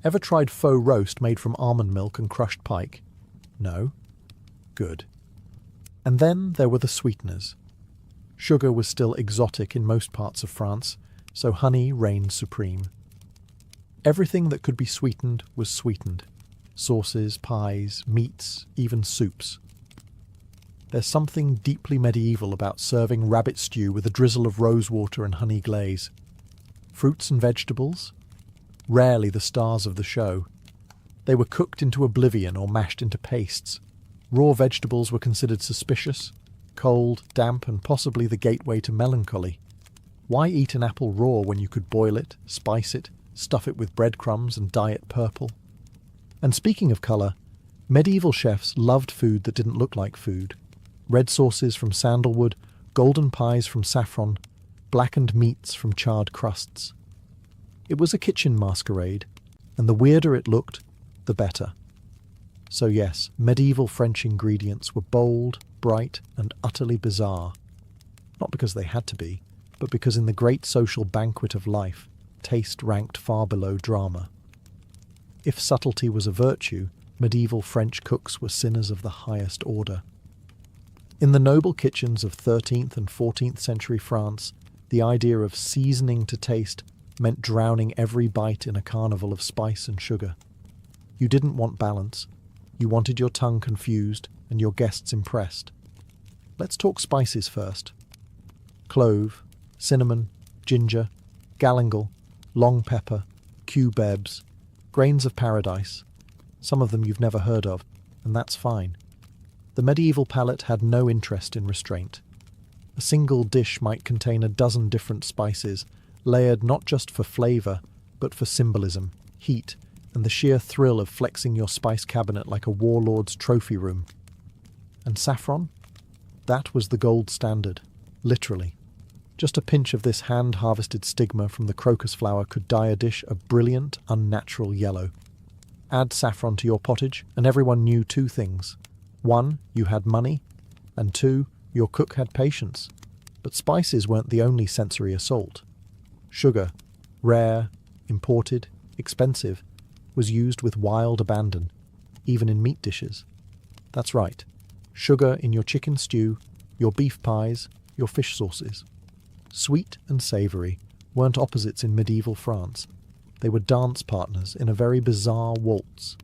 Ever tried faux roast made from almond milk and crushed pike? No? Good. And then there were the sweeteners. Sugar was still exotic in most parts of France, so honey reigned supreme. Everything that could be sweetened was sweetened. Sauces, pies, meats, even soups. There's something deeply medieval about serving rabbit stew with a drizzle of rosewater and honey glaze. Fruits and vegetables? Rarely the stars of the show. They were cooked into oblivion or mashed into pastes. Raw vegetables were considered suspicious, cold, damp, and possibly the gateway to melancholy. Why eat an apple raw when you could boil it, spice it, stuff it with breadcrumbs and dye it purple? And speaking of colour, medieval chefs loved food that didn't look like food. Red sauces from sandalwood, golden pies from saffron, blackened meats from charred crusts. It was a kitchen masquerade, and the weirder it looked, the better. So yes, medieval French ingredients were bold, bright, and utterly bizarre. Not because they had to be, but because in the great social banquet of life, taste ranked far below drama. If subtlety was a virtue, medieval French cooks were sinners of the highest order. In the noble kitchens of 13th and 14th century France, the idea of seasoning to taste meant drowning every bite in a carnival of spice and sugar. You didn't want balance. You wanted your tongue confused and your guests impressed. Let's talk spices first. Clove, cinnamon, ginger, galangal, long pepper, cubebs, grains of paradise. Some of them you've never heard of, and that's fine. The medieval palate had no interest in restraint. A single dish might contain a dozen different spices, layered not just for flavour, but for symbolism, heat, and the sheer thrill of flexing your spice cabinet like a warlord's trophy room. And saffron? That was the gold standard, literally. Just a pinch of this hand-harvested stigma from the crocus flower could dye a dish a brilliant, unnatural yellow. Add saffron to your pottage, and everyone knew two things. 1, you had money, and 2, your cook had patience. But spices weren't the only sensory assault. Sugar, rare, imported, expensive, was used with wild abandon, even in meat dishes. That's right, sugar in your chicken stew, your beef pies, your fish sauces. Sweet and savoury weren't opposites in medieval France. They were dance partners in a very bizarre waltz.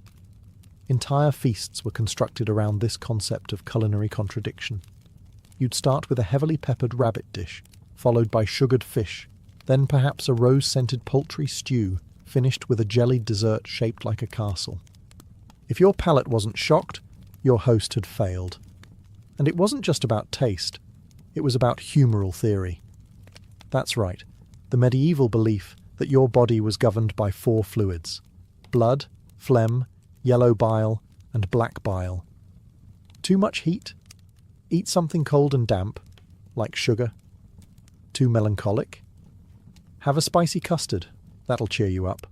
Entire feasts were constructed around this concept of culinary contradiction. You'd start with a heavily peppered rabbit dish, followed by sugared fish, then perhaps a rose-scented poultry stew, finished with a jellied dessert shaped like a castle. If your palate wasn't shocked, your host had failed. And it wasn't just about taste, it was about humoral theory. That's right, the medieval belief that your body was governed by 4 fluids: blood, phlegm, yellow bile, and black bile. Too much heat? Eat something cold and damp, like sugar. Too melancholic? Have a spicy custard, that'll cheer you up.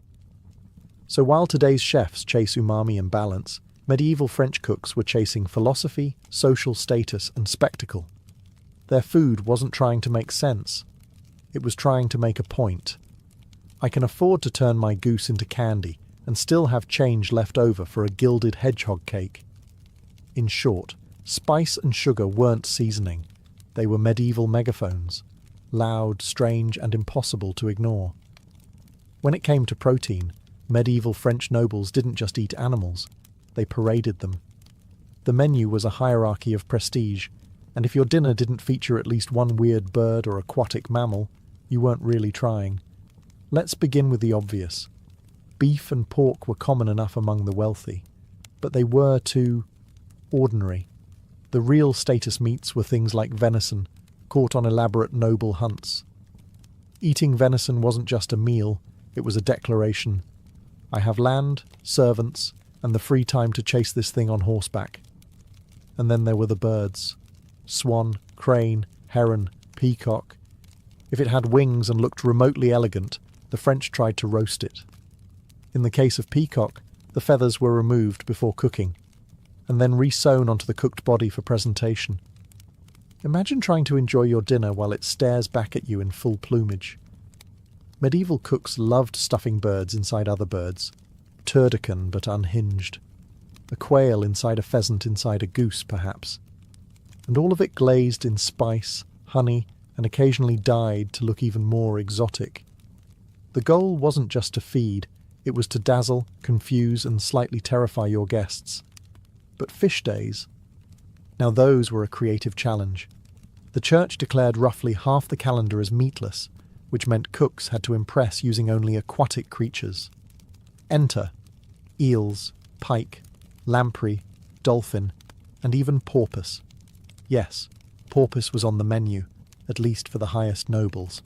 So while today's chefs chase umami and balance, medieval French cooks were chasing philosophy, social status, and spectacle. Their food wasn't trying to make sense. It was trying to make a point. I can afford to turn my goose into candy and still have change left over for a gilded hedgehog cake. In short, spice and sugar weren't seasoning. They were medieval megaphones, loud, strange, and impossible to ignore. When it came to protein, medieval French nobles didn't just eat animals, they paraded them. The menu was a hierarchy of prestige, and if your dinner didn't feature at least one weird bird or aquatic mammal, you weren't really trying. Let's begin with the obvious. Beef and pork were common enough among the wealthy, but they were too ordinary. The real status meats were things like venison, caught on elaborate noble hunts. Eating venison wasn't just a meal, it was a declaration. I have land, servants, and the free time to chase this thing on horseback. And then there were the birds. Swan, crane, heron, peacock. If it had wings and looked remotely elegant, the French tried to roast it. In the case of peacock, the feathers were removed before cooking, and then re-sewn onto the cooked body for presentation. Imagine trying to enjoy your dinner while it stares back at you in full plumage. Medieval cooks loved stuffing birds inside other birds, turducken but unhinged. A quail inside a pheasant inside a goose, perhaps. And all of it glazed in spice, honey, and occasionally dyed to look even more exotic. The goal wasn't just to feed, it was to dazzle, confuse, and slightly terrify your guests. But fish days? Now those were a creative challenge. The church declared roughly half the calendar as meatless, which meant cooks had to impress using only aquatic creatures. Enter eels, pike, lamprey, dolphin, and even porpoise. Yes, porpoise was on the menu, at least for the highest nobles.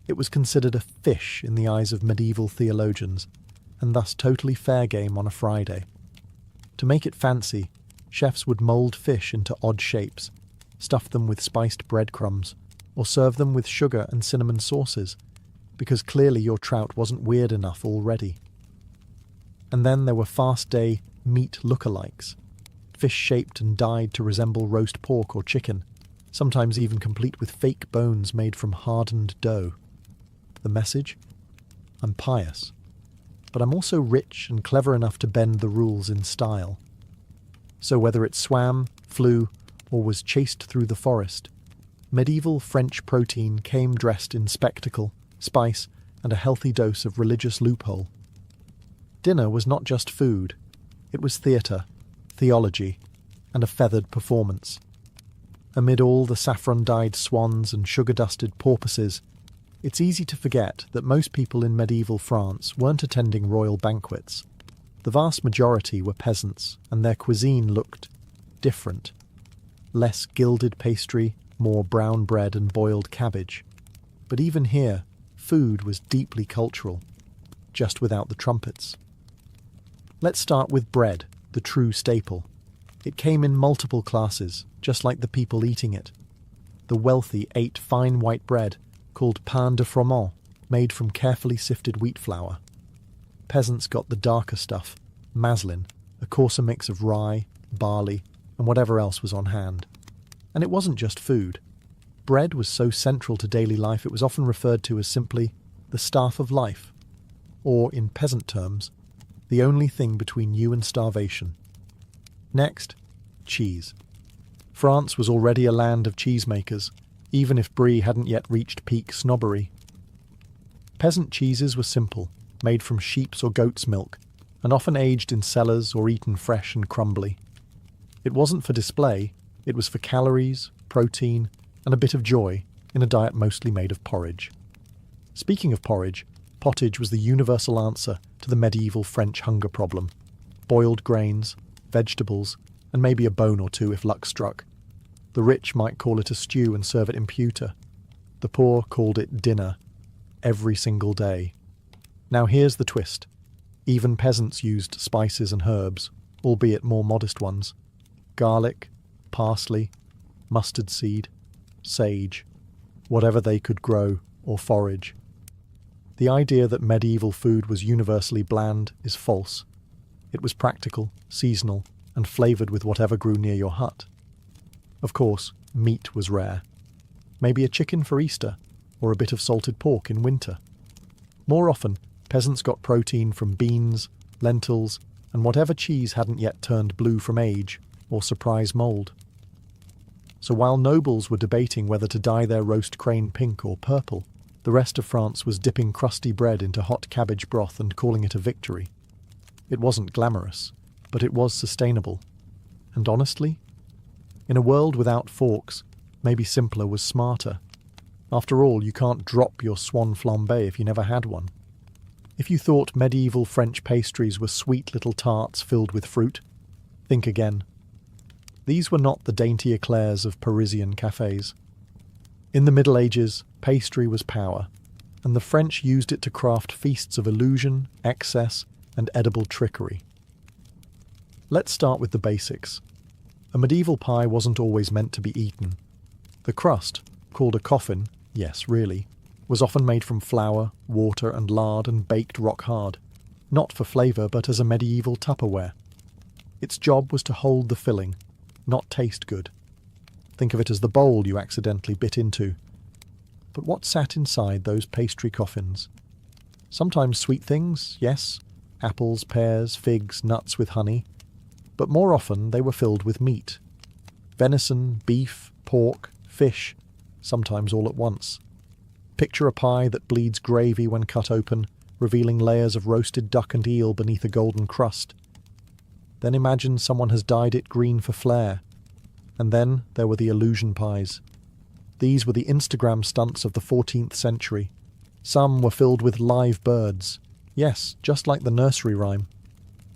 It was considered a fish in the eyes of medieval theologians, and thus totally fair game on a Friday. To make it fancy, chefs would mould fish into odd shapes, stuff them with spiced breadcrumbs, or serve them with sugar and cinnamon sauces, because clearly your trout wasn't weird enough already. And then there were fast-day meat lookalikes, fish shaped and dyed to resemble roast pork or chicken, sometimes even complete with fake bones made from hardened dough. The message? I'm pious, but I'm also rich and clever enough to bend the rules in style. So whether it swam, flew, or was chased through the forest, medieval French protein came dressed in spectacle, spice, and a healthy dose of religious loophole. Dinner was not just food, it was theatre, theology, and a feathered performance. Amid all the saffron-dyed swans and sugar-dusted porpoises, it's easy to forget that most people in medieval France weren't attending royal banquets. The vast majority were peasants, and their cuisine looked different. Less gilded pastry, more brown bread and boiled cabbage. But even here, food was deeply cultural, just without the trumpets. Let's start with bread, the true staple. It came in multiple classes, just like the people eating it. The wealthy ate fine white bread, called pain de froment, made from carefully sifted wheat flour. Peasants got the darker stuff, maslin, a coarser mix of rye, barley, and whatever else was on hand. And it wasn't just food. Bread was so central to daily life it was often referred to as simply the staff of life, or, in peasant terms, the only thing between you and starvation. Next, cheese. France was already a land of cheesemakers, even if Brie hadn't yet reached peak snobbery. Peasant cheeses were simple, made from sheep's or goat's milk, and often aged in cellars or eaten fresh and crumbly. It wasn't for display, it was for calories, protein, and a bit of joy in a diet mostly made of porridge. Speaking of porridge, pottage was the universal answer to the medieval French hunger problem. Boiled grains, vegetables, and maybe a bone or two if luck struck. The rich might call it a stew and serve it in pewter. The poor called it dinner, every single day. Now here's the twist. Even peasants used spices and herbs, albeit more modest ones. Garlic, parsley, mustard seed, sage, whatever they could grow or forage. The idea that medieval food was universally bland is false. It was practical, seasonal, and flavoured with whatever grew near your hut. Of course, meat was rare. Maybe a chicken for Easter, or a bit of salted pork in winter. More often, peasants got protein from beans, lentils, and whatever cheese hadn't yet turned blue from age or surprise mould. So while nobles were debating whether to dye their roast crane pink or purple, the rest of France was dipping crusty bread into hot cabbage broth and calling it a victory. It wasn't glamorous, but it was sustainable. And honestly, in a world without forks, maybe simpler was smarter. After all, you can't drop your swan flambé if you never had one. If you thought medieval French pastries were sweet little tarts filled with fruit, think again. These were not the dainty eclairs of Parisian cafes. In the Middle Ages, pastry was power, and the French used it to craft feasts of illusion, excess, and edible trickery. Let's start with the basics. A medieval pie wasn't always meant to be eaten. The crust, called a coffin, yes, really, was often made from flour, water, and lard and baked rock hard, not for flavour but as a medieval Tupperware. Its job was to hold the filling, not taste good. Think of it as the bowl you accidentally bit into. But what sat inside those pastry coffins? Sometimes sweet things, yes, apples, pears, figs, nuts with honey, but more often they were filled with meat. Venison, beef, pork, fish, sometimes all at once. Picture a pie that bleeds gravy when cut open, revealing layers of roasted duck and eel beneath a golden crust. Then imagine someone has dyed it green for flair. And then there were the illusion pies. These were the Instagram stunts of the 14th century. Some were filled with live birds. Yes, just like the nursery rhyme.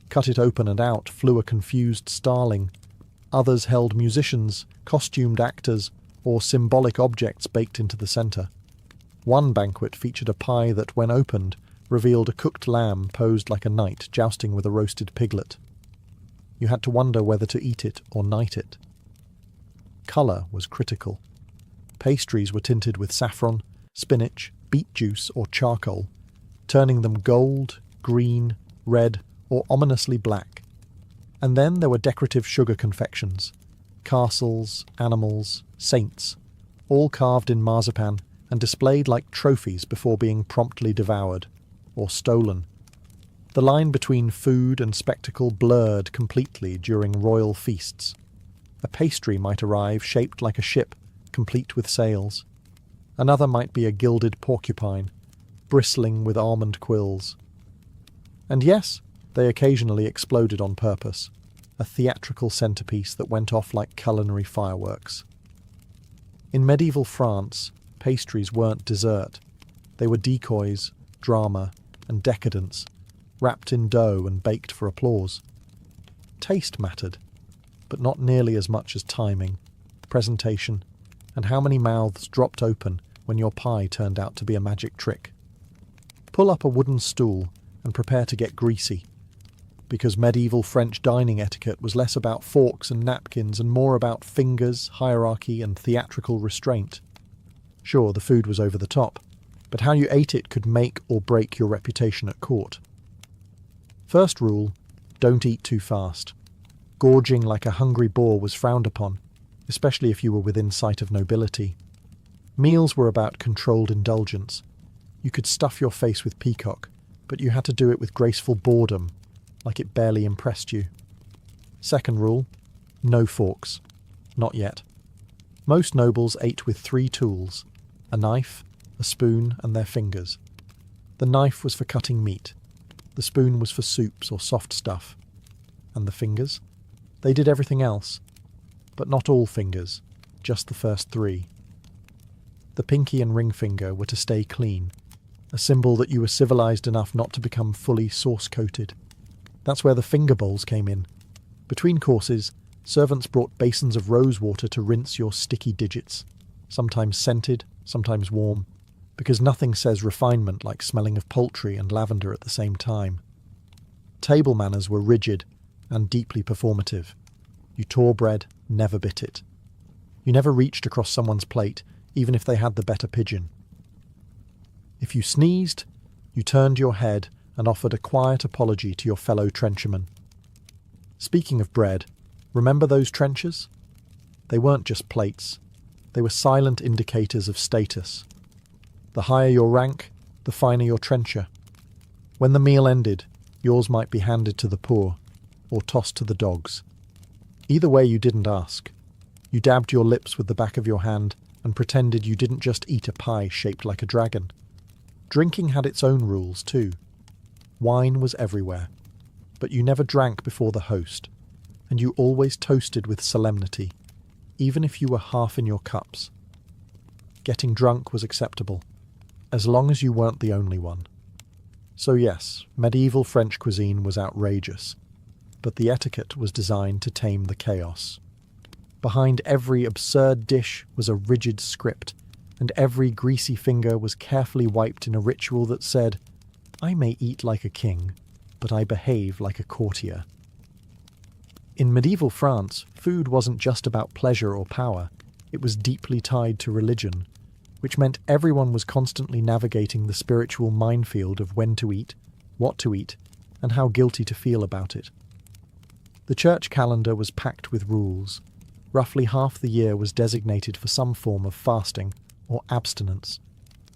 Cut it open and out flew a confused starling. Others held musicians, costumed actors, or symbolic objects baked into the centre. One banquet featured a pie that, when opened, revealed a cooked lamb posed like a knight jousting with a roasted piglet. You had to wonder whether to eat it or knight it. Colour was critical. Pastries were tinted with saffron, spinach, beet juice, or charcoal, turning them gold, green, red, or ominously black. And then there were decorative sugar confections, castles, animals, saints, all carved in marzipan and displayed like trophies before being promptly devoured, or stolen. The line between food and spectacle blurred completely during royal feasts. A pastry might arrive shaped like a ship, complete with sails. Another might be a gilded porcupine, bristling with almond quills. And yes, they occasionally exploded on purpose, a theatrical centrepiece that went off like culinary fireworks. In medieval France, pastries weren't dessert. They were decoys, drama, and decadence, wrapped in dough and baked for applause. Taste mattered, but not nearly as much as timing, presentation, and how many mouths dropped open when your pie turned out to be a magic trick. Pull up a wooden stool and prepare to get greasy, because medieval French dining etiquette was less about forks and napkins and more about fingers, hierarchy, and theatrical restraint. Sure, the food was over the top, but how you ate it could make or break your reputation at court. First rule, don't eat too fast. Gorging like a hungry boar was frowned upon, especially if you were within sight of nobility. Meals were about controlled indulgence. You could stuff your face with peacock, but you had to do it with graceful boredom, like it barely impressed you. Second rule, no forks. Not yet. Most nobles ate with 3 tools: a knife, a spoon, and their fingers. The knife was for cutting meat. The spoon was for soups or soft stuff. And the fingers? They did everything else. But not all fingers, just the first 3. The pinky and ring finger were to stay clean, a symbol that you were civilized enough not to become fully sauce-coated. That's where the finger bowls came in. Between courses, servants brought basins of rose water to rinse your sticky digits, sometimes scented, sometimes warm, because nothing says refinement like smelling of poultry and lavender at the same time. Table manners were rigid and deeply performative. You tore bread, never bit it. You never reached across someone's plate, even if they had the better pigeon. If you sneezed, you turned your head and offered a quiet apology to your fellow trencherman. Speaking of bread, remember those trenchers? They weren't just plates. They were silent indicators of status. The higher your rank, the finer your trencher. When the meal ended, yours might be handed to the poor, or tossed to the dogs. Either way, you didn't ask. You dabbed your lips with the back of your hand and pretended you didn't just eat a pie shaped like a dragon. Drinking had its own rules, too. Wine was everywhere, but you never drank before the host, and you always toasted with solemnity, even if you were half in your cups. Getting drunk was acceptable, as long as you weren't the only one. So yes, medieval French cuisine was outrageous, but the etiquette was designed to tame the chaos. Behind every absurd dish was a rigid script, and every greasy finger was carefully wiped in a ritual that said, "I may eat like a king, but I behave like a courtier." In medieval France, food wasn't just about pleasure or power, it was deeply tied to religion, which meant everyone was constantly navigating the spiritual minefield of when to eat, what to eat, and how guilty to feel about it. The church calendar was packed with rules. Roughly half the year was designated for some form of fasting or abstinence.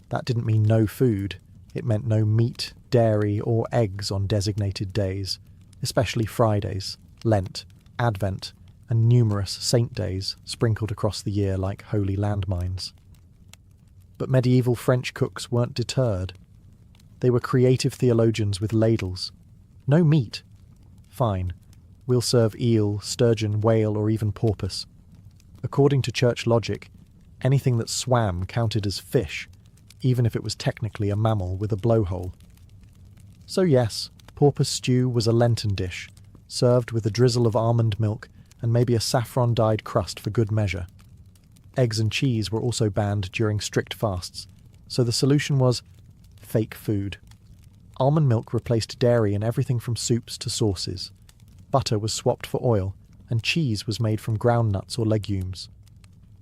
That didn't mean no food, it meant no meat, dairy, or eggs on designated days, especially Fridays, Lent, Advent, and numerous saint days sprinkled across the year like holy landmines. But medieval French cooks weren't deterred. They were creative theologians with ladles. No meat? Fine. We'll serve eel, sturgeon, whale, or even porpoise. According to church logic, anything that swam counted as fish, even if it was technically a mammal with a blowhole. So yes, porpoise stew was a Lenten dish, served with a drizzle of almond milk and maybe a saffron-dyed crust for good measure. Eggs and cheese were also banned during strict fasts, so the solution was fake food. Almond milk replaced dairy in everything from soups to sauces. Butter was swapped for oil, and cheese was made from ground nuts or legumes.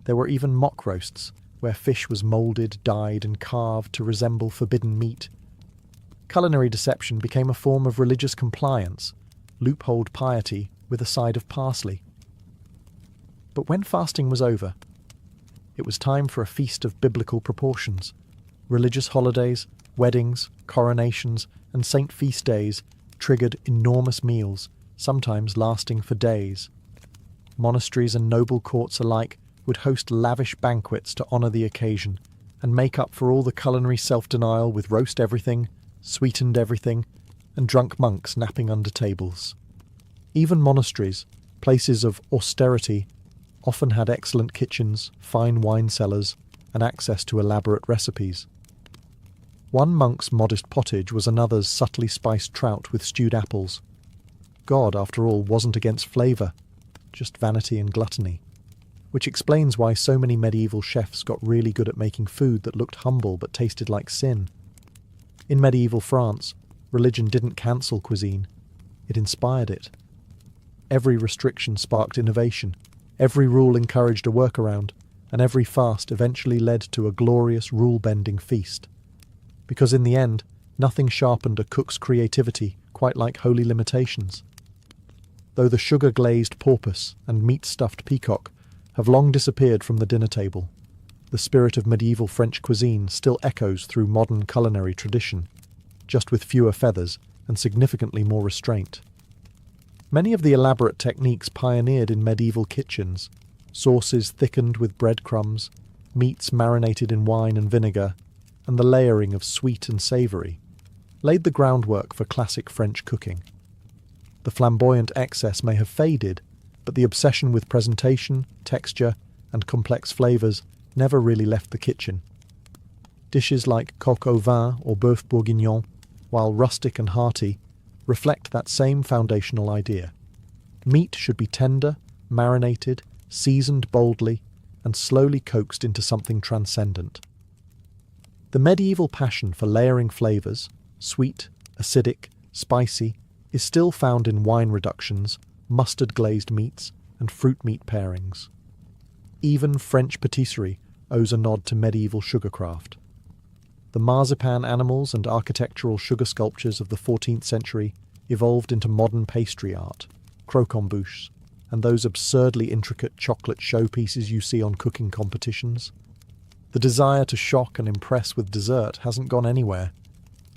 There were even mock roasts, where fish was moulded, dyed, and carved to resemble forbidden meat. Culinary deception became a form of religious compliance, loopholed piety with a side of parsley. But when fasting was over, it was time for a feast of biblical proportions. Religious holidays, weddings, coronations, and saint feast days triggered enormous meals, sometimes lasting for days. Monasteries and noble courts alike would host lavish banquets to honour the occasion and make up for all the culinary self-denial with roast everything, sweetened everything, and drunk monks napping under tables. Even monasteries, places of austerity, often had excellent kitchens, fine wine cellars, and access to elaborate recipes. One monk's modest pottage was another's subtly spiced trout with stewed apples. God, after all, wasn't against flavour, just vanity and gluttony, which explains why so many medieval chefs got really good at making food that looked humble but tasted like sin. In medieval France, religion didn't cancel cuisine, it inspired it. Every restriction sparked innovation, every rule encouraged a workaround, and every fast eventually led to a glorious rule-bending feast. Because in the end, nothing sharpened a cook's creativity quite like holy limitations. Though the sugar-glazed porpoise and meat-stuffed peacock have long disappeared from the dinner table, the spirit of medieval French cuisine still echoes through modern culinary tradition, just with fewer feathers and significantly more restraint. Many of the elaborate techniques pioneered in medieval kitchens, sauces thickened with breadcrumbs, meats marinated in wine and vinegar, and the layering of sweet and savoury, laid the groundwork for classic French cooking. The flamboyant excess may have faded, but the obsession with presentation, texture, and complex flavours never really left the kitchen. Dishes like coq au vin or bœuf bourguignon, while rustic and hearty, reflect that same foundational idea. Meat should be tender, marinated, seasoned boldly, and slowly coaxed into something transcendent. The medieval passion for layering flavours, sweet, acidic, spicy, is still found in wine reductions, mustard-glazed meats, and fruit meat pairings. Even French patisserie owes a nod to medieval sugarcraft. The marzipan animals and architectural sugar sculptures of the 14th century evolved into modern pastry art, croquembouches, and those absurdly intricate chocolate showpieces you see on cooking competitions. The desire to shock and impress with dessert hasn't gone anywhere.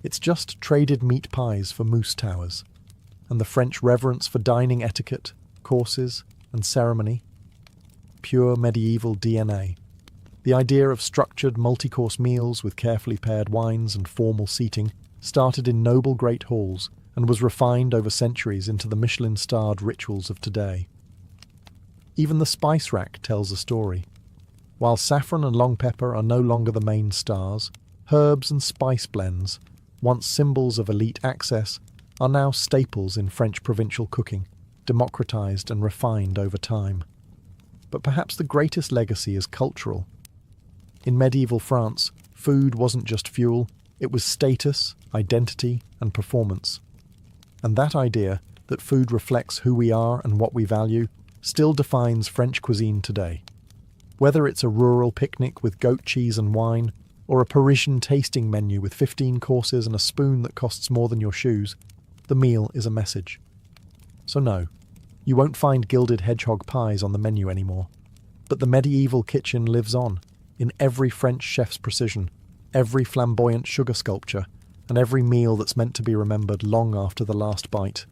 It's just traded meat pies for mousse towers, and the French reverence for dining etiquette, courses, and ceremony. Pure medieval DNA. The idea of structured multi-course meals with carefully paired wines and formal seating started in noble great halls and was refined over centuries into the Michelin-starred rituals of today. Even the spice rack tells a story. While saffron and long pepper are no longer the main stars, herbs and spice blends, once symbols of elite access, are now staples in French provincial cooking, democratized and refined over time. But perhaps the greatest legacy is cultural. In medieval France, food wasn't just fuel, it was status, identity, and performance. And that idea, that food reflects who we are and what we value, still defines French cuisine today. Whether it's a rural picnic with goat cheese and wine, or a Parisian tasting menu with 15 courses and a spoon that costs more than your shoes, the meal is a message. So no, you won't find gilded hedgehog pies on the menu anymore. But the medieval kitchen lives on, in every French chef's precision, every flamboyant sugar sculpture, and every meal that's meant to be remembered long after the last bite.